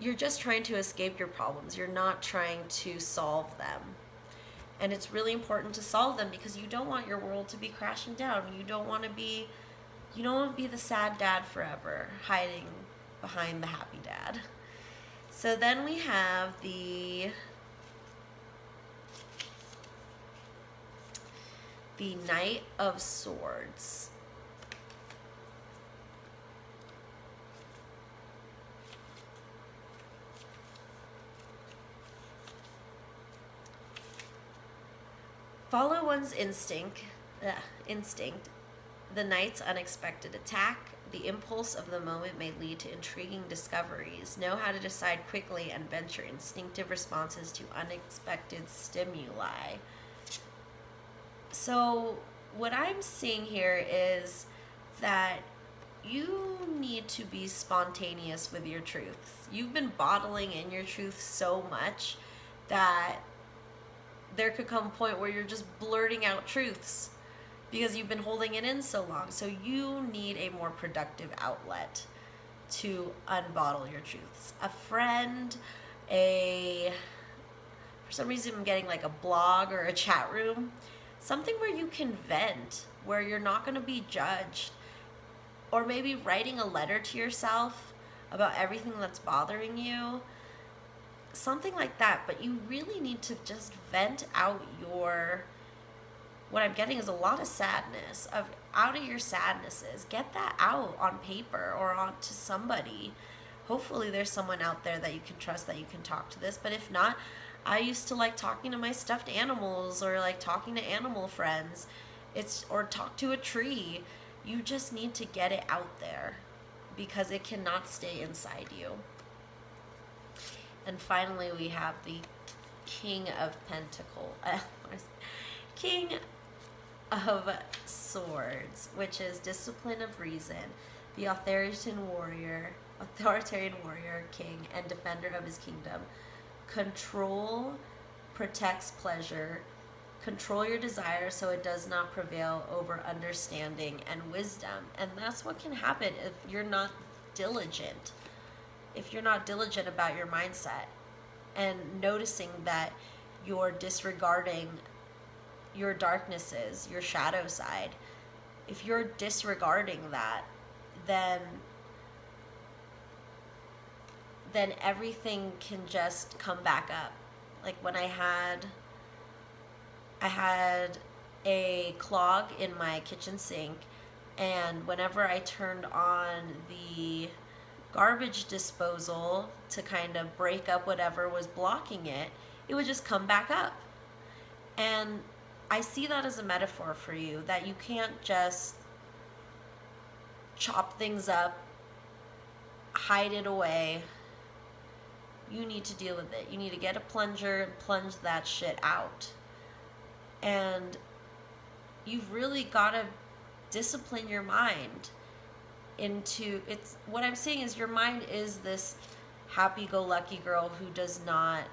you're just trying to escape your problems. You're not trying to solve them. And it's really important to solve them because you don't want your world to be crashing down. You don't want to be the sad dad forever, hiding behind the happy dad. So then we have the Knight of Swords. Follow one's instinct, the knight's unexpected attack. The impulse of the moment may lead to intriguing discoveries. Know how to decide quickly and venture instinctive responses to unexpected stimuli. So what I'm seeing here is that you need to be spontaneous with your truths. You've been bottling in your truth so much that there could come a point where you're just blurting out truths because you've been holding it in so long. So you need a more productive outlet to unbottle your truths. A friend, for some reason I'm getting like a blog or a chat room, something where you can vent, where you're not going to be judged. Or maybe writing a letter to yourself about everything that's bothering you. Something like that, but you really need to just vent out what I'm getting is a lot of sadness, out of your sadnesses. Get that out on paper or on to somebody. Hopefully there's someone out there that you can trust that you can talk to this, but if not, I used to like talking to my stuffed animals or like talking to animal friends. Or talk to a tree. You just need to get it out there because it cannot stay inside you. And finally, we have the King of Swords, which is discipline of reason, the authoritarian warrior, king, and defender of his kingdom. Control protects pleasure. Control your desire so it does not prevail over understanding and wisdom. And that's what can happen if you're not diligent. If you're not diligent about your mindset and noticing that you're disregarding your darknesses, your shadow side, if you're disregarding that, then everything can just come back up. Like when I had a clog in my kitchen sink And whenever I turned on the garbage disposal to kind of break up whatever was blocking it, it would just come back up. And I see that as a metaphor for you, that you can't just chop things up, hide it away. You need to deal with it. You need to get a plunger and plunge that shit out. And you've really got to discipline your mind into it's. What I'm saying is, your mind is this happy-go-lucky girl who does not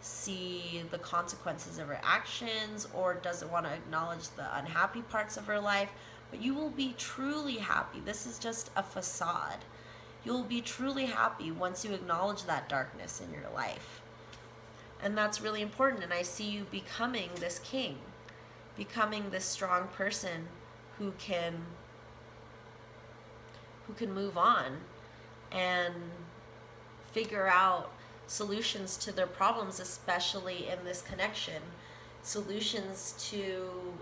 see the consequences of her actions or doesn't want to acknowledge the unhappy parts of her life. But you will be truly happy. This is just a facade. You'll be truly happy once you acknowledge that darkness in your life. And that's really important. And I see you becoming this king, becoming this strong person who can move on and figure out solutions to their problems, especially in this connection, solutions to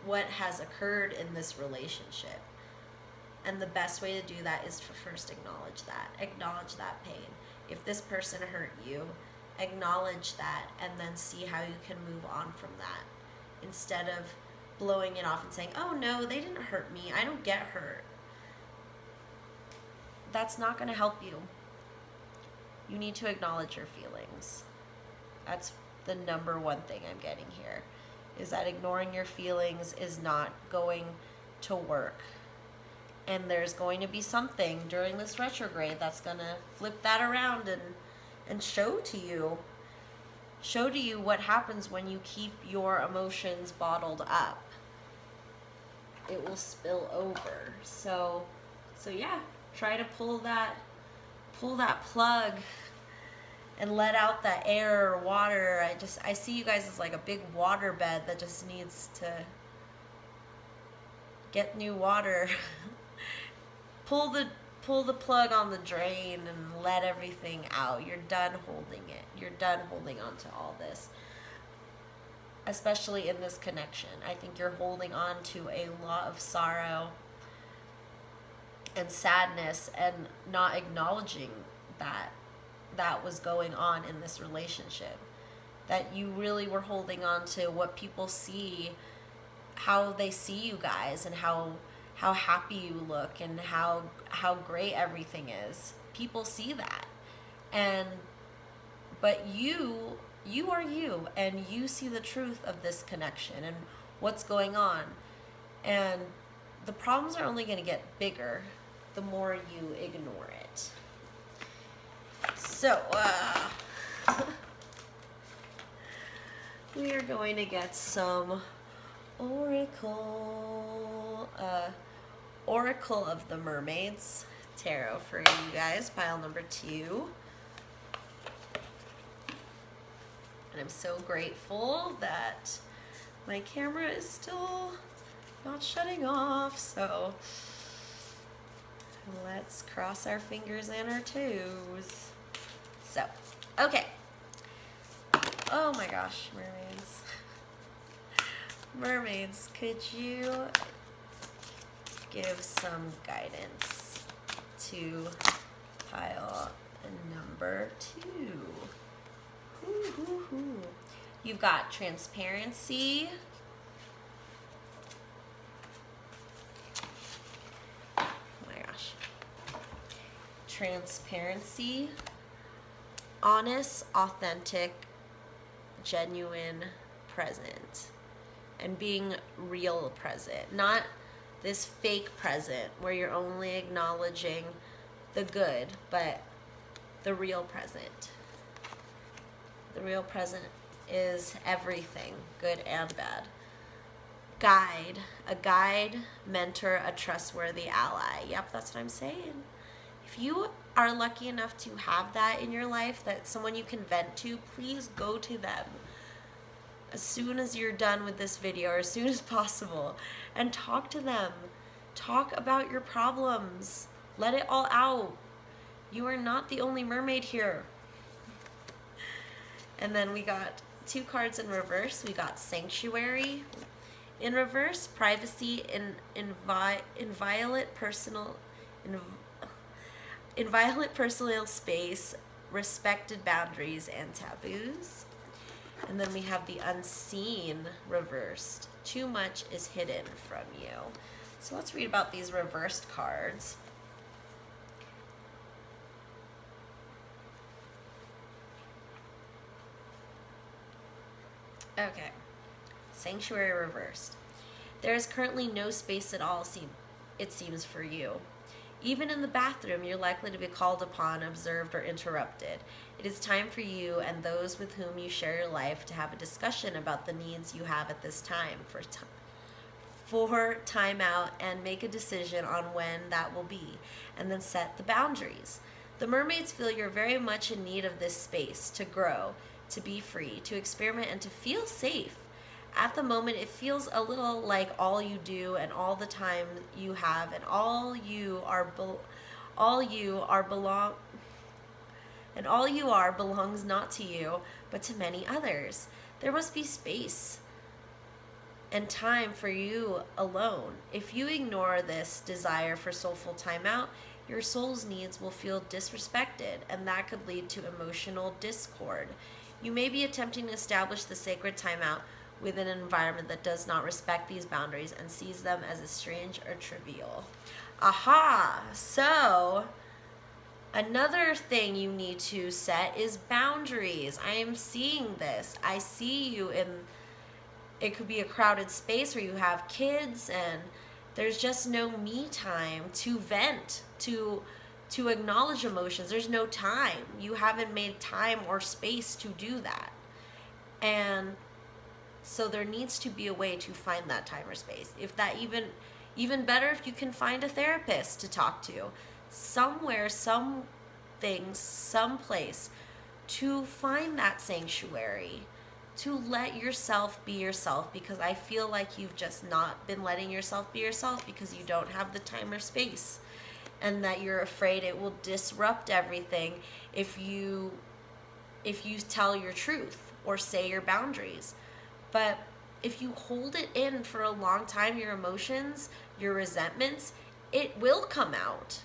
what has occurred in this relationship. And the best way to do that is to first acknowledge that pain. If this person hurt you, acknowledge that, and then see how you can move on from that, instead of blowing it off and saying, oh no, they didn't hurt me, I don't get hurt. That's not going to help you. You need to acknowledge your feelings. That's the number one thing I'm getting here, is that ignoring your feelings is not going to work. And there's going to be something during this retrograde that's going to flip that around and show to you what happens when you keep your emotions bottled up. It will spill over. So yeah, try to pull that plug and let out that air or water. I see you guys as like a big water bed that just needs to get new water. Pull the plug on the drain and let everything out. You're done holding it. You're done holding on to all this. Especially in this connection. I think you're holding on to a lot of sorrow and sadness and not acknowledging that was going on in this relationship. That you really were holding on to what people see, how they see you guys, and how happy you look and how great everything is. People see that. But you are you, and you see the truth of this connection and what's going on. And the problems are only going to get bigger the more you ignore it. So, we are going to get some Oracle of the Mermaids tarot for you guys, pile number 2. And I'm so grateful that my camera is still not shutting off, so let's cross our fingers and our toes. So, okay. Oh my gosh, mermaids. Mermaids, could you give some guidance to pile number 2? You've got transparency, oh my gosh, transparency, honest, authentic, genuine, present, and being real present, not this fake present where you're only acknowledging the good, but the real present. The real present is everything, good and bad. Guide, a guide, mentor, a trustworthy ally. Yep, that's what I'm saying. If you are lucky enough to have that in your life, that someone you can vent to, please go to them as soon as you're done with this video, or as soon as possible, and talk to them. Talk about your problems. Let it all out. You are not the only mermaid here. And then we got 2 cards in reverse. We got Sanctuary In reverse, privacy, inviolate personal, inviolate personal space, respected boundaries, and taboos. And then we have the unseen reversed. Too much is hidden from you. So let's read about these reversed cards. Okay. Sanctuary reversed. There is currently no space at all, it seems, for you. Even in the bathroom, you're likely to be called upon, observed, or interrupted. It is time for you and those with whom you share your life to have a discussion about the needs you have at this time for time out, and make a decision on when that will be, and then set the boundaries. The mermaids feel you're very much in need of this space to grow, to be free, to experiment, and to feel safe. At the moment, it feels a little like all you do and all the time you have and all you are belongs not to you, but to many others. There must be space and time for you alone. If you ignore this desire for soulful time out, your soul's needs will feel disrespected, and that could lead to emotional discord. You may be attempting to establish the sacred timeout within an environment that does not respect these boundaries and sees them as strange or trivial. Aha! So, another thing you need to set is boundaries. I am seeing this. I see you in, it could be a crowded space where you have kids and there's just no me time to vent, to acknowledge emotions. There's no time. You haven't made time or space to do that. And so there needs to be a way to find that time or space. If that even better, if you can find a therapist to talk to, somewhere, something, someplace to find that sanctuary, to let yourself be yourself, because I feel like you've just not been letting yourself be yourself because you don't have the time or space, and that you're afraid it will disrupt everything if you tell your truth or say your boundaries. But if you hold it in for a long time, your emotions, your resentments, it will come out.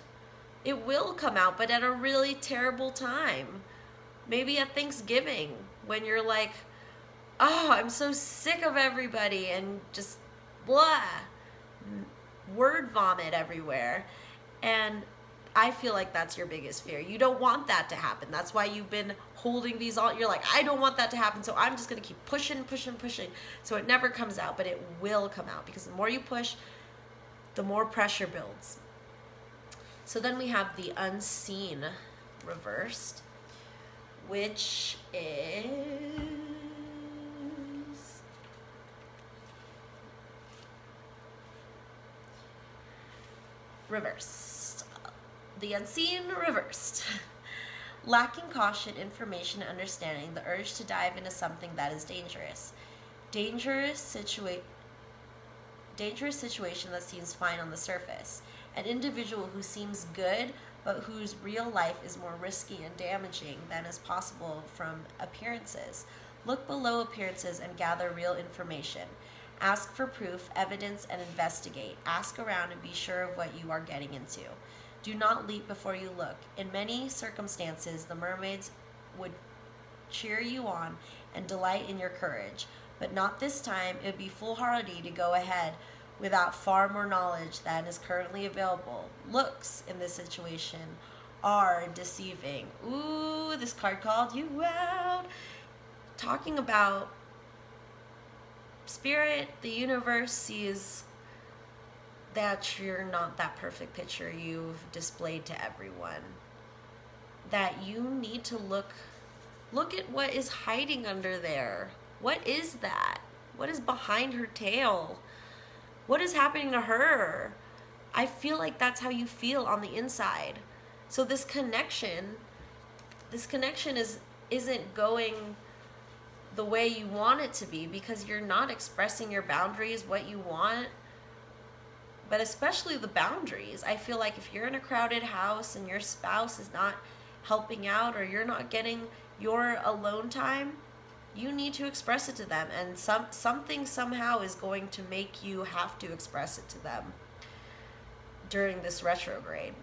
It will come out, but at a really terrible time. Maybe at Thanksgiving, when you're like, oh, I'm so sick of everybody, and just blah, word vomit everywhere. And I feel like that's your biggest fear. You don't want that to happen. That's why you've been holding these all. You're like, I don't want that to happen, so I'm just going to keep pushing, so it never comes out, but it will come out, because the more you push, the more pressure builds. So then we have the unseen reversed, which is reversed. The unseen reversed. Lacking caution, information, and understanding, the urge to dive into something that is dangerous. Dangerous situation that seems fine on the surface. An individual who seems good, but whose real life is more risky and damaging than is possible from appearances. Look below appearances and gather real information. Ask for proof, evidence, and investigate. Ask around and be sure of what you are getting into. Do not leap before you look. In many circumstances, the mermaids would cheer you on and delight in your courage, but not this time. It would be foolhardy to go ahead without far more knowledge than is currently available. Looks in this situation are deceiving. Ooh, this card called you out. Talking about spirit, the universe sees that you're not that perfect picture you've displayed to everyone. That you need to look at what is hiding under there. What is that? What is behind her tail? What is happening to her? I feel like that's how you feel on the inside. So this connection isn't going the way you want it to be, because you're not expressing your boundaries, what you want. But especially the boundaries. I feel like if you're in a crowded house and your spouse is not helping out, or you're not getting your alone time, You need to express it to them, and something somehow is going to make you have to express it to them during this retrograde.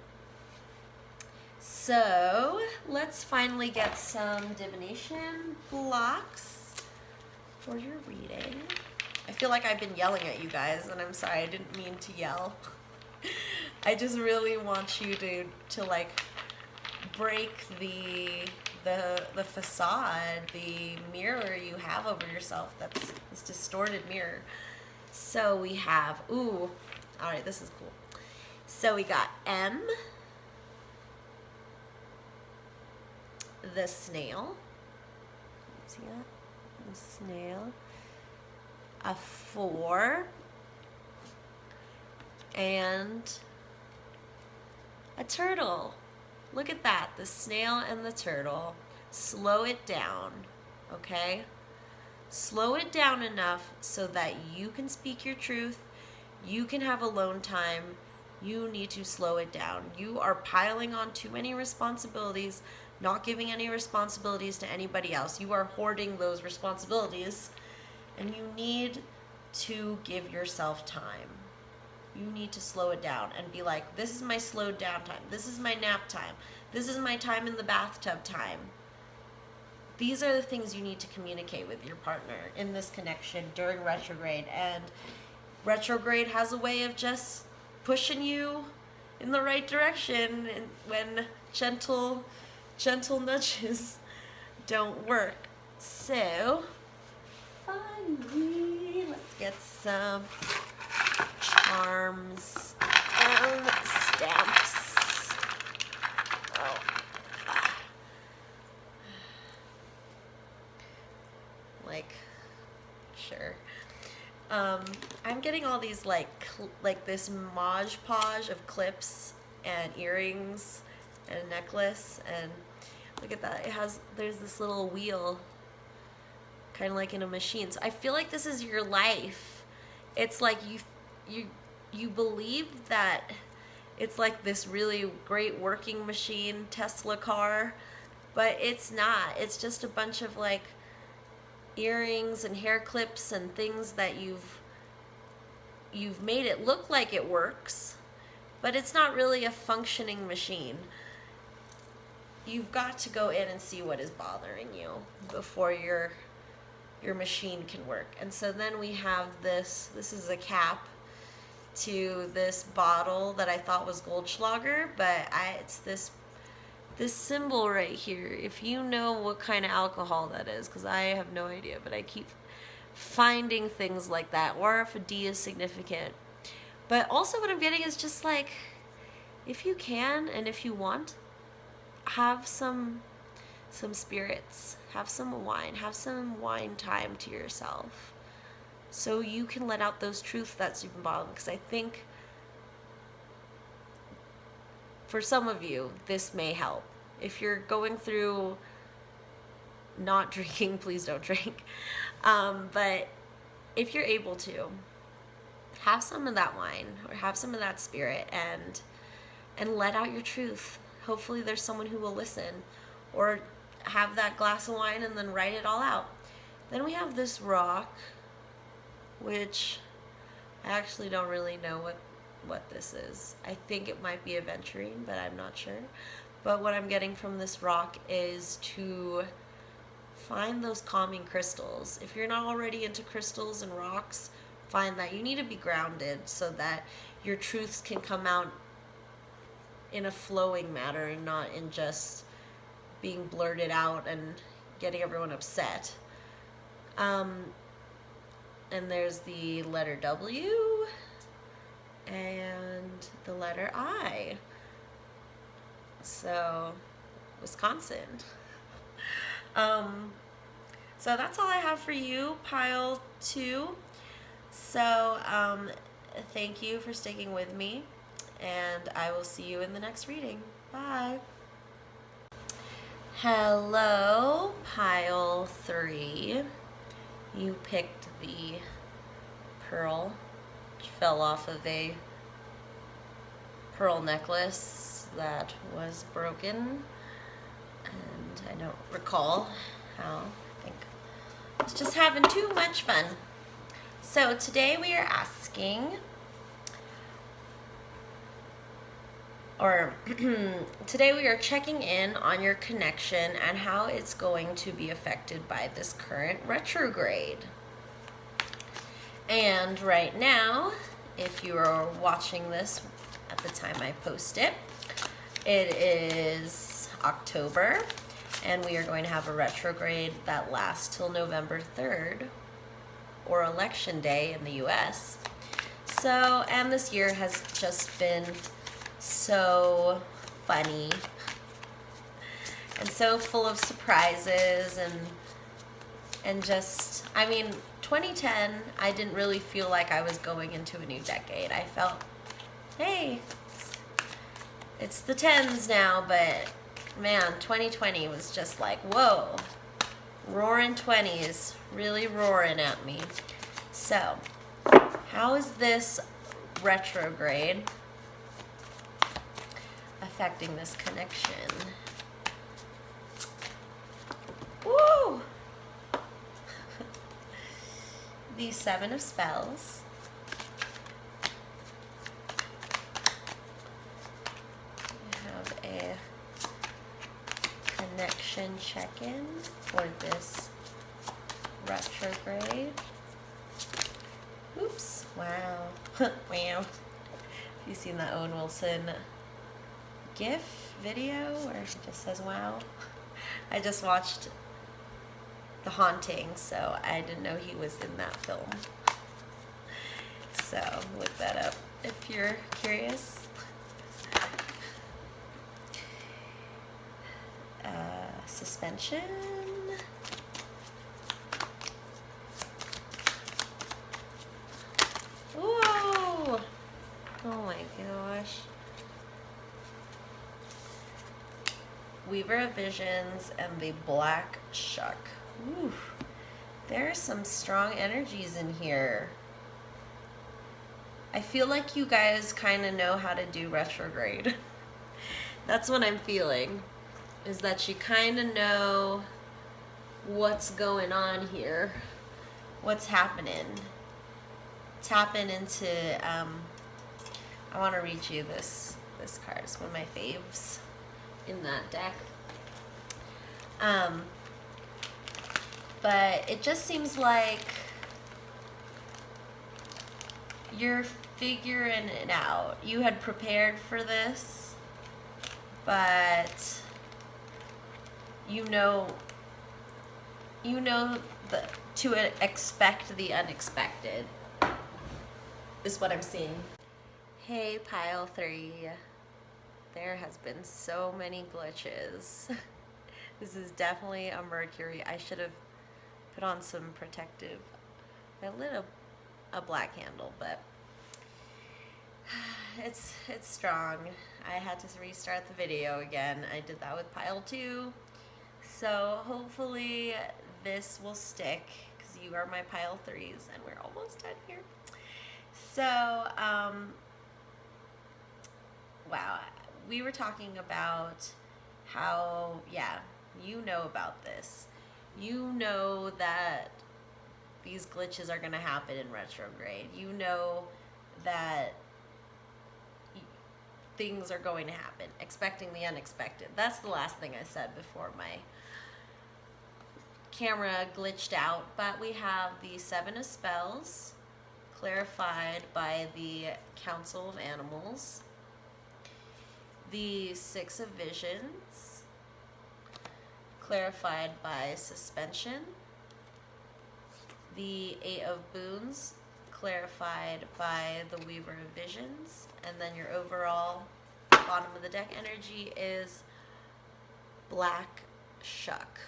So let's finally get some divination blocks for your reading. I feel like I've been yelling at you guys, and I'm sorry, I didn't mean to yell. I just really want you to like break the facade, the mirror you have over yourself. That's this distorted mirror. So we have, ooh, all right, this is cool. So we got M, the snail. See that? The snail. A 4. And a turtle. Look at that, the snail and the turtle. Slow it down, okay? Slow it down enough so that you can speak your truth. You can have alone time. You need to slow it down. You are piling on too many responsibilities, not giving any responsibilities to anybody else. You are hoarding those responsibilities, and you need to give yourself time. You need to slow it down and be like, this is my slowed down time. This is my nap time. This is my time in the bathtub time. These are the things you need to communicate with your partner in this connection during retrograde. And retrograde has a way of just pushing you in the right direction when gentle nudges don't work. So, finally, let's get some charms and stamps. Oh. Like, sure. I'm getting all these like this Mod Podge of clips and earrings and a necklace, and look at that. There's this little wheel, kind of like in a machine. So I feel like this is your life. It's like you believe that it's like this really great working machine, Tesla car, but it's not. It's just a bunch of like earrings and hair clips and things that you've made it look like it works, but it's not really a functioning machine. You've got to go in and see what is bothering you before your machine can work. And so then we have this is a cap to this bottle that I thought was Goldschlager, but it's this symbol right here. If you know what kind of alcohol that is, because I have no idea, but I keep finding things like that, or if a D is significant. But also what I'm getting is just like, if you can and if you want, have some spirits, have some wine time to yourself, so you can let out those truths that's been bothering. Because I think for some of you, this may help. If you're going through not drinking, please don't drink. But if you're able to, have some of that wine or have some of that spirit and let out your truth. Hopefully there's someone who will listen, or have that glass of wine and then write it all out. Then we have this rock, which I actually don't really know what this is. I think it might be aventurine, but I'm not sure. But what I'm getting from this rock is to find those calming crystals. If you're not already into crystals and rocks, find that. You need to be grounded so that your truths can come out in a flowing manner and not in just being blurted out and getting everyone upset. And there's the letter W and the letter I. So, Wisconsin. So that's all I have for you, pile 2. So, thank you for sticking with me, and I will see you in the next reading. Bye. Hello, pile 3. You picked the pearl, which fell off of a pearl necklace that was broken, and I don't recall how. I think It's just having too much fun. So today we are asking, or today we are checking in on your connection and how it's going to be affected by this current retrograde. And right now, if you are watching this at the time I post it, it is October, and we are going to have a retrograde that lasts till November 3rd, or Election Day in the US. So, and this year has just been so funny and so full of surprises and just, I mean, 2010, I didn't really feel like I was going into a new decade. I felt, hey, it's the 10s now, but man, 2020 was just like, whoa, roaring 20s, really roaring at me. So, how is this retrograde affecting this connection? Woo! The Seven of Spells. We have a connection check-in for this retrograde. Oops. Wow. Wow. Have you seen that Owen Wilson GIF video where he just says wow? I just watched The Haunting, so I didn't know he was in that film. So look that up if you're curious. Suspension. Whoa! Oh my gosh. Weaver of Visions and the Black Shuck. Ooh, there are some strong energies in here. I feel like you guys kind of know how to do retrograde. That's what I'm feeling, is that you kind of know what's going on here, what's happening. Tapping into, I want to read you this card. It's one of my faves in that deck. But it just seems like you're figuring it out. You had prepared for this, but you know to expect the unexpected is what I'm seeing. Hey, pile 3. There has been so many glitches. This is definitely a Mercury. I should have put on some protective. I lit a black candle, but it's strong. I had to restart the video again. I did that with pile 2. So hopefully this will stick, because you are my pile 3s and we're almost done here. So, wow. We were talking about how, yeah, you know about this. You know that these glitches are going to happen in retrograde. You know that things are going to happen. Expecting the unexpected. That's the last thing I said before my camera glitched out. But we have the Seven of Spells, clarified by the Council of Animals. The Six of Visions, clarified by Suspension. The Eight of Boons, clarified by the Weaver of Visions. And then your overall bottom of the deck energy is Black Shuck.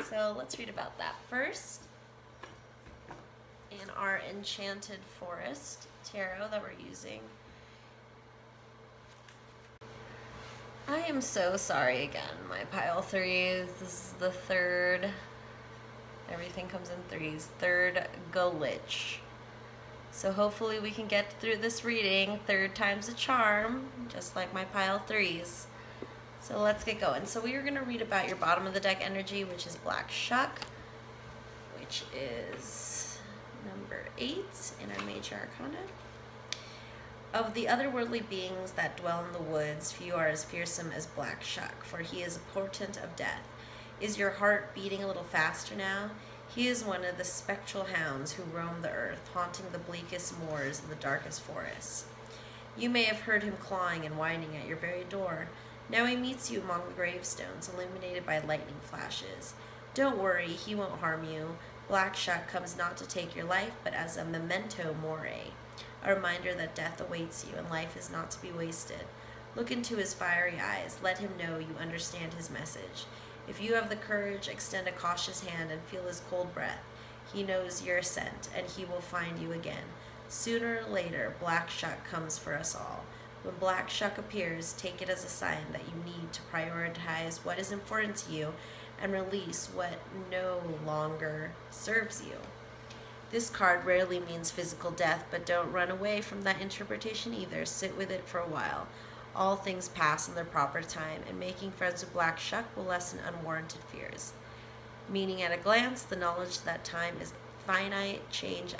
So let's read about that first. In our Enchanted Forest tarot that we're using. I am so sorry again, my pile 3s. This is the third. Everything comes in 3s. Third glitch. So hopefully we can get through this reading. Third time's a charm, just like my pile 3s. So let's get going. So we are going to read about your bottom of the deck energy, which is Black Shuck. which is number 8 in our Major Arcana. Of the otherworldly beings that dwell in the woods, few are as fearsome as Black Shuck, for he is a portent of death. Is your heart beating a little faster now? He is one of the spectral hounds who roam the earth, haunting the bleakest moors and the darkest forests. You may have heard him clawing and whining at your very door. Now he meets you among the gravestones, illuminated by lightning flashes. Don't worry, he won't harm you. Black Shuck comes not to take your life, but as a memento mori, a reminder that death awaits you and life is not to be wasted. Look into his fiery eyes. Let him know you understand his message. If you have the courage, extend a cautious hand and feel his cold breath. He knows you're sent, and he will find you again. Sooner or later, Black Shuck comes for us all. When Black Shuck appears, take it as a sign that you need to prioritize what is important to you and release what no longer serves you. This card rarely means physical death, but don't run away from that interpretation either. Sit with it for a while. All things pass in their proper time, and making friends with Black Shuck will lessen unwarranted fears. Meaning at a glance, the knowledge that time is finite, change,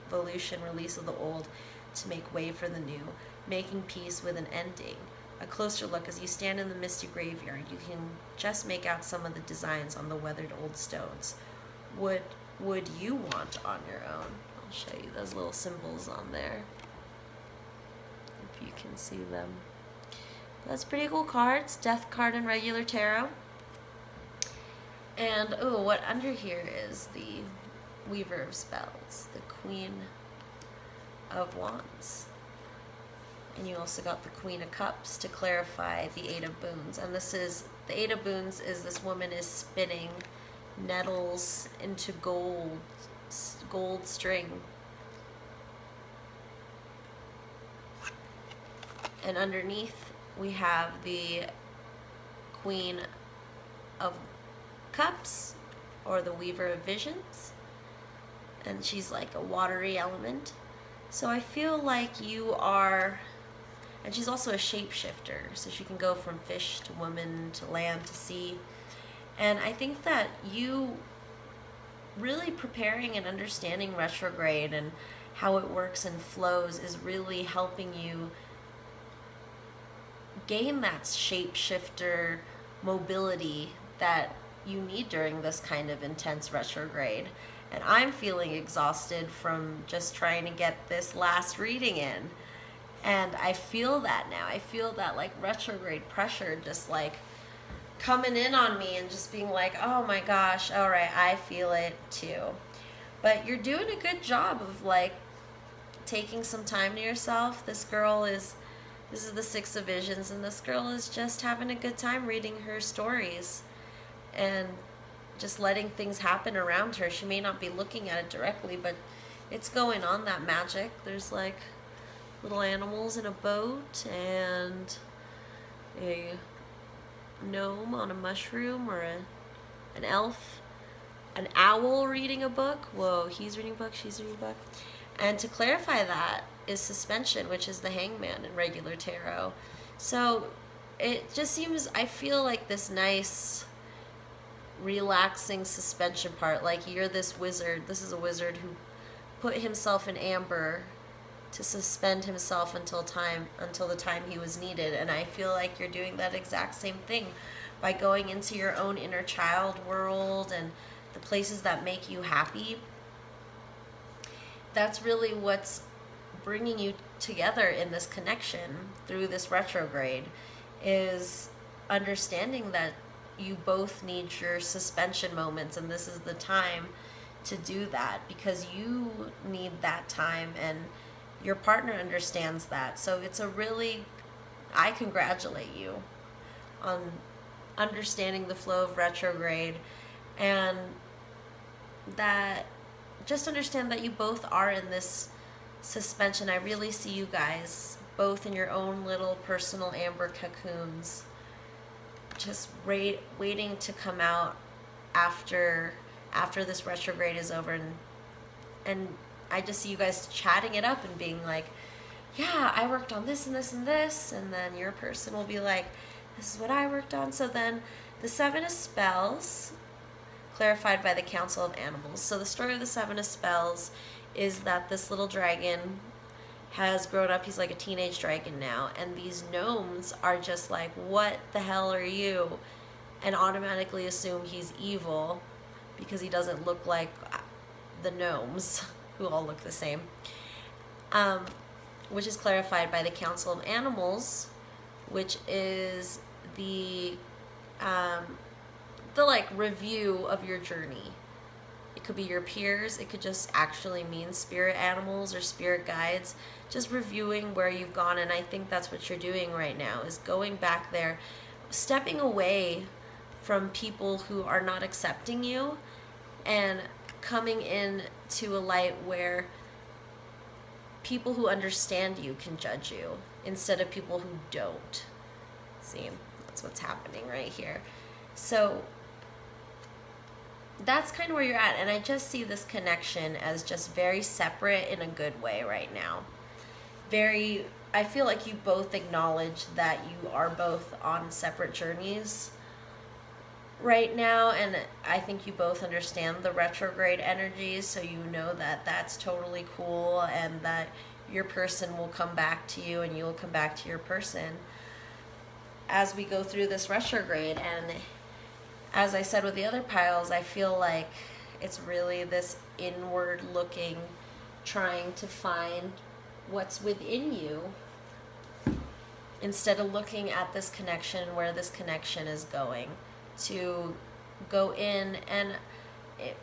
evolution, release of the old to make way for the new, making peace with an ending. A closer look as you stand in the misty graveyard, you can just make out some of the designs on the weathered old stones. Would you want on your own? I'll show you those little symbols on there, if you can see them. That's pretty cool cards. Death card and regular tarot. And oh, what under here is the Weaver of Spells, the Queen of Wands. And you also got the Queen of Cups to clarify the Eight of Boons. And this is, the Eight of Boons is this woman is spinning nettles into gold string. And underneath we have the Queen of Cups, or the Weaver of Visions. And she's like a watery element. So I feel like you are, and she's also a shapeshifter, so she can go from fish to woman to land to sea. And I think that you really preparing and understanding retrograde and how it works and flows is really helping you gain that shapeshifter mobility that you need during this kind of intense retrograde. And I'm feeling exhausted from just trying to get this last reading in. And I feel that now. I feel that like retrograde pressure just like coming in on me and just being like, oh my gosh, all right, I feel it too. But you're doing a good job of like taking some time to yourself. This is the Six of Visions, and this girl is just having a good time reading her stories and just letting things happen around her. She may not be looking at it directly, but it's going on, that magic. There's like little animals in a boat and a gnome on a mushroom, or an elf, an owl reading a book. Whoa, he's reading a book, she's reading a book. And to clarify that is suspension, which is the Hangman in regular tarot. So it just seems, I feel like this nice relaxing suspension part, like you're this wizard. This is a wizard who put himself in amber to suspend himself until the time he was needed. And I feel like you're doing that exact same thing by going into your own inner child world and the places that make you happy. That's really what's bringing you together in this connection through this retrograde, is understanding that you both need your suspension moments, and this is the time to do that because you need that time and your partner understands that. So it's a really, I congratulate you on understanding the flow of retrograde, and that just understand that you both are in this suspension. I really see you guys both in your own little personal amber cocoons, just waiting to come out after this retrograde is over, and I just see you guys chatting it up and being like, yeah, I worked on this and this and this, and then your person will be like, this is what I worked on. So then the Seven of Spells clarified by the Council of Animals. So the story of the Seven of Spells is that this little dragon has grown up. He's like a teenage dragon now, and these gnomes are just like, what the hell are you? And automatically assume he's evil because he doesn't look like the gnomes who all look the same, which is clarified by the Council of Animals, which is the like review of your journey. It could be your peers, it could just actually mean spirit animals or spirit guides, just reviewing where you've gone. And I think that's what you're doing right now, is going back there, stepping away from people who are not accepting you and coming in to a light where people who understand you can judge you instead of people who don't. See, that's what's happening right here. So that's kind of where you're at, and I just see this connection as just very separate in a good way right now. I feel like you both acknowledge that you are both on separate journeys right now, and I think you both understand the retrograde energies, so you know that that's totally cool, and that your person will come back to you and you'll come back to your person as we go through this retrograde. And as I said with the other piles, I feel like it's really this inward looking, trying to find what's within you instead of looking at this connection, where this connection is going, to go in. And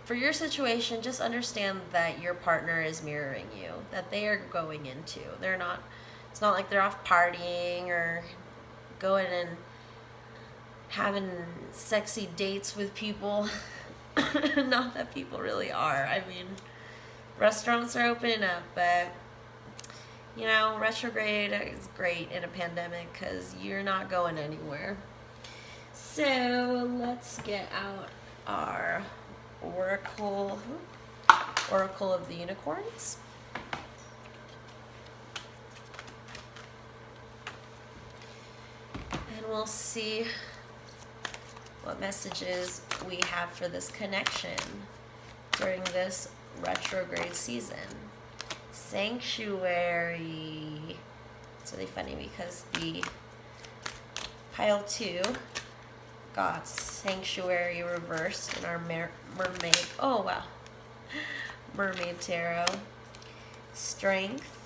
for your situation, just understand that your partner is mirroring you, that they are going into. It's not like they're off partying or going and having sexy dates with people. Not that people really are. I mean, restaurants are opening up, but you know, retrograde is great in a pandemic because you're not going anywhere. So let's get out our Oracle of the Unicorns. And we'll see what messages we have for this connection during this retrograde season. Sanctuary. It's really funny because the pile 2 got Sanctuary reversed in our mermaid. Oh wow. Mermaid tarot. Strength.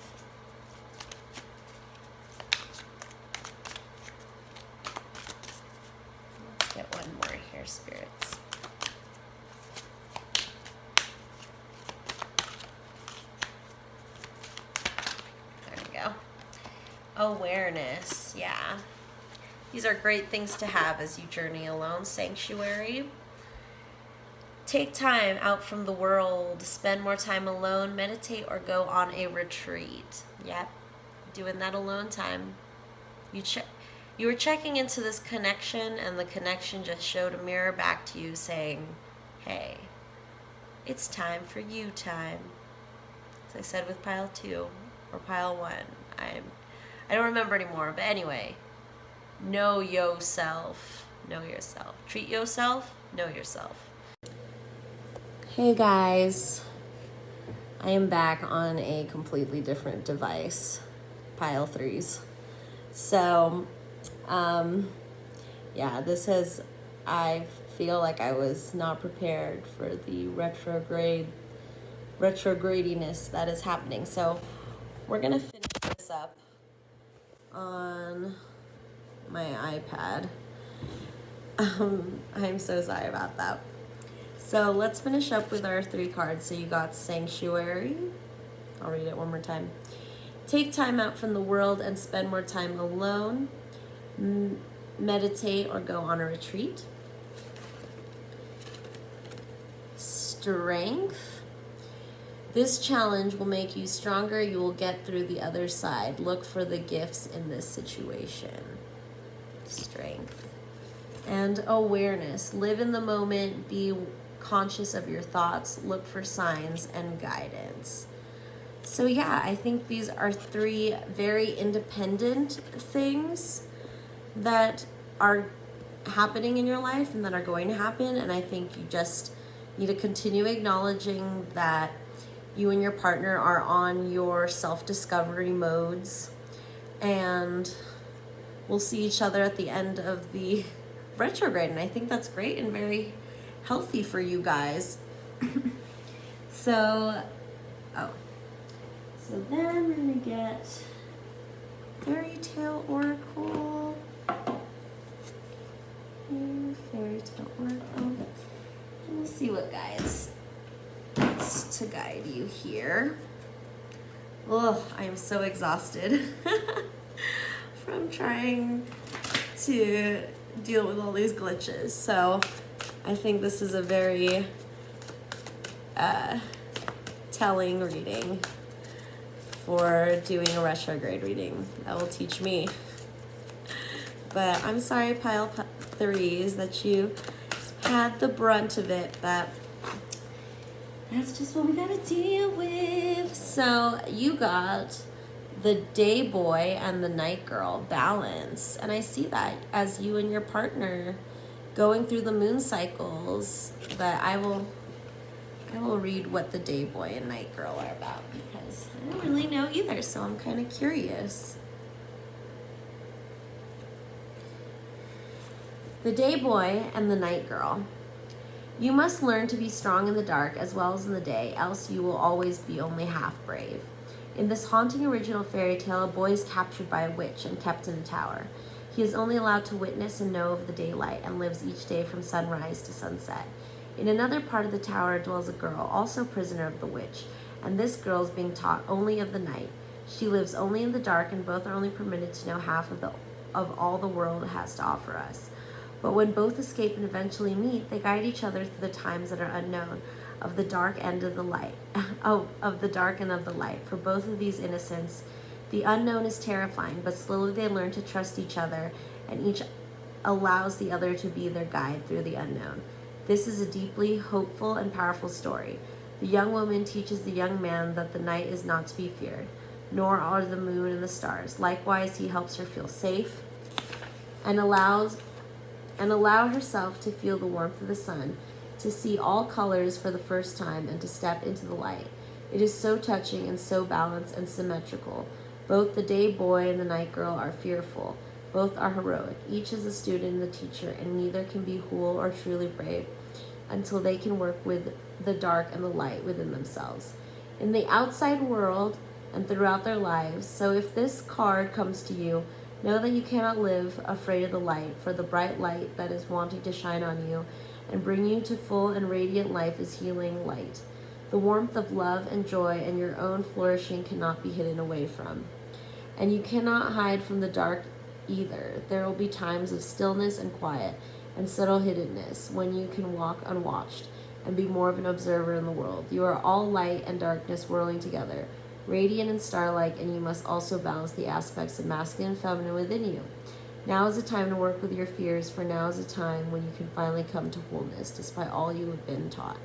Let's get one more here, spirits. There we go. Awareness. Yeah. These are great things to have as you journey alone. Sanctuary. Take time out from the world. Spend more time alone. Meditate or go on a retreat. Yep. Doing that alone time. You were checking into this connection, and the connection just showed a mirror back to you saying, hey, it's time for you time. As I said with pile 2 or pile 1. I don't remember anymore, but anyway. Know yourself. Know yourself. Treat yourself. Know yourself. Hey guys. I am back on a completely different device. Pile 3s. So, yeah, I feel like I was not prepared for the retrogradiness that is happening. So, we're going to finish this up on my iPad. I'm so sorry about that. So let's finish up with our 3 cards. So you got Sanctuary. I'll read it one more time. Take time out from the world and spend more time alone. Meditate or go on a retreat. Strength. This challenge will make you stronger. You will get through the other side. Look for the gifts in this situation. Strength. And awareness. Live in the moment. Be conscious of your thoughts. Look for signs and guidance. So yeah, I think these are 3 very independent things that are happening in your life and that are going to happen. And I think you just You need to continue acknowledging that you and your partner are on your self-discovery modes, and we'll see each other at the end of the retrograde, and I think that's great and very healthy for you guys. So then we're gonna get Fairy Tale Oracle. Fairy Tale Oracle. And we'll see what guides to guide you here. Oh, I am so exhausted from trying to deal with all these glitches. So I think this is a very telling reading for doing a retrograde reading. That will teach me. But I'm sorry, pile threes, that you had the brunt of it, but that's just what we gotta deal with. So you got the day boy and the night girl balance, and I see that as you and your partner going through the moon cycles. But I will read what the day boy and night girl are about, because I don't really know either, so I'm kind of curious. The day boy and the night girl. You must learn to be strong in the dark as well as in the day, else you will always be only half brave. In this haunting original fairy tale, a boy is captured by a witch and kept in a tower. He is only allowed to witness and know of the daylight, and lives each day from sunrise to sunset. In another part of the tower dwells a girl, also prisoner of the witch, and this girl is being taught only of the night. She lives only in the dark, and both are only permitted to know half of all the world has to offer us. But when both escape and eventually meet, they guide each other through the times that are unknown, of the dark and of the light, of the dark and of the light. For both of these innocents, the unknown is terrifying, but slowly they learn to trust each other, and each allows the other to be their guide through the unknown. This is a deeply hopeful and powerful story. The young woman teaches the young man that the night is not to be feared, nor are the moon and the stars. Likewise, he helps her feel safe and allow herself to feel the warmth of the sun, to see all colors for the first time, and to step into the light. It is so touching and so balanced and symmetrical. Both the day boy and the night girl are fearful. Both are heroic. Each is a student and a teacher, and neither can be whole or truly brave until they can work with the dark and the light within themselves, in the outside world and throughout their lives. So if this card comes to you, know that you cannot live afraid of the light, for the bright light that is wanting to shine on you and bring you to full and radiant life is healing light. The warmth of love and joy and your own flourishing cannot be hidden away from. And you cannot hide from the dark either. There will be times of stillness and quiet and subtle hiddenness when you can walk unwatched and be more of an observer in the world. You are all light and darkness whirling together, radiant and star-like, and you must also balance the aspects of masculine and feminine within you. Now is the time to work with your fears, for now is the time when you can finally come to wholeness despite all you have been taught.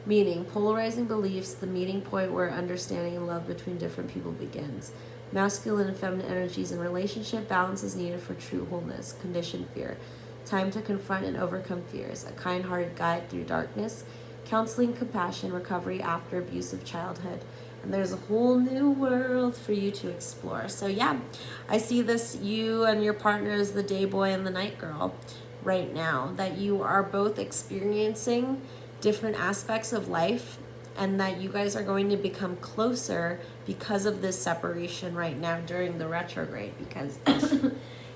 Meaning, polarizing beliefs, the meeting point where understanding and love between different people begins. Masculine and feminine energies in relationship, balance is needed for true wholeness. Conditioned fear. Time to confront and overcome fears. A kind-hearted guide through darkness. Counseling, compassion, recovery after abusive childhood. And there's a whole new world for you to explore. So yeah, I see this, you and your partner as the day boy and the night girl right now. That you are both experiencing different aspects of life, and that you guys are going to become closer because of this separation right now during the retrograde, because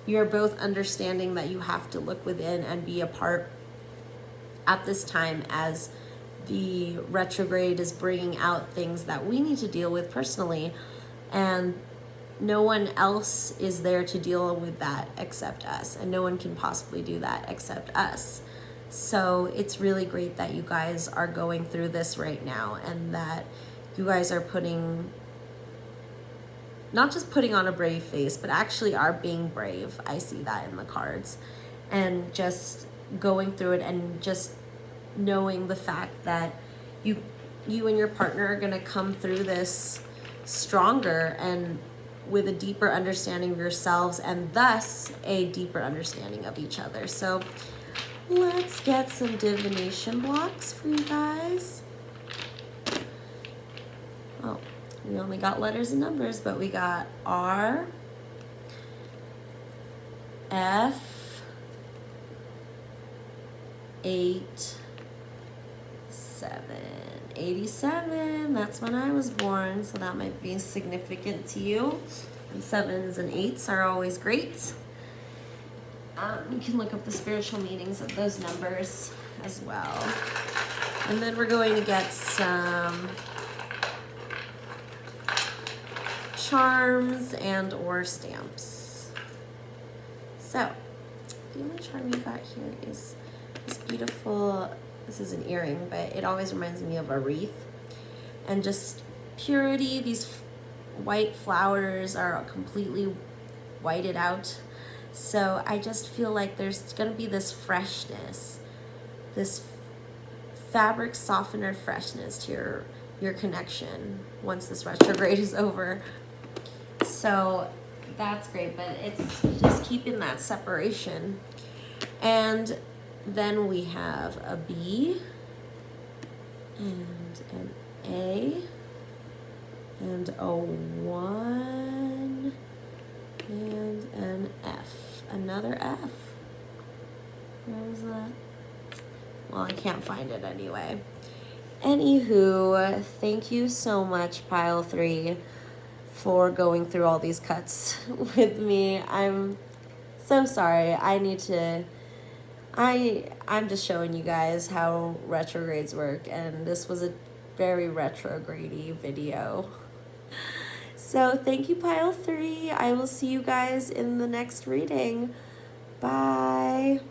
you're both understanding that you have to look within and be apart at this time, as the retrograde is bringing out things that we need to deal with personally, and no one else is there to deal with that except us, and no one can possibly do that except us. So it's really great that you guys are going through this right now, and that you guys are not just putting on a brave face, but actually are being brave. I see that in the cards, and just going through it, and just knowing the fact that you and your partner are going to come through this stronger and with a deeper understanding of yourselves, and thus a deeper understanding of each other. So Let's get some divination blocks for you guys. Oh, we only got letters and numbers, but we got R, F, 8, 7. 87, that's when I was born, so that might be significant to you. And 7s and 8s are always great. You can look up the spiritual meanings of those numbers as well. And then we're going to get some charms and or stamps. So, the only charm we got here is this beautiful, this is an earring, but it always reminds me of a wreath. And just purity, these white flowers are completely whited out. So I just feel like there's gonna be this freshness, this fabric softener freshness to your connection once this retrograde is over. So that's great, but it's just keeping that separation. And then we have a B and an A and a 1 and an F. Another F. Where is that? Well, I can't find it anyway. Anywho, thank you so much, Pile 3, for going through all these cuts with me. I'm so sorry. I'm just showing you guys how retrogrades work, and this was a very retrograde-y video. So thank you, Pile 3. I will see you guys in the next reading. Bye.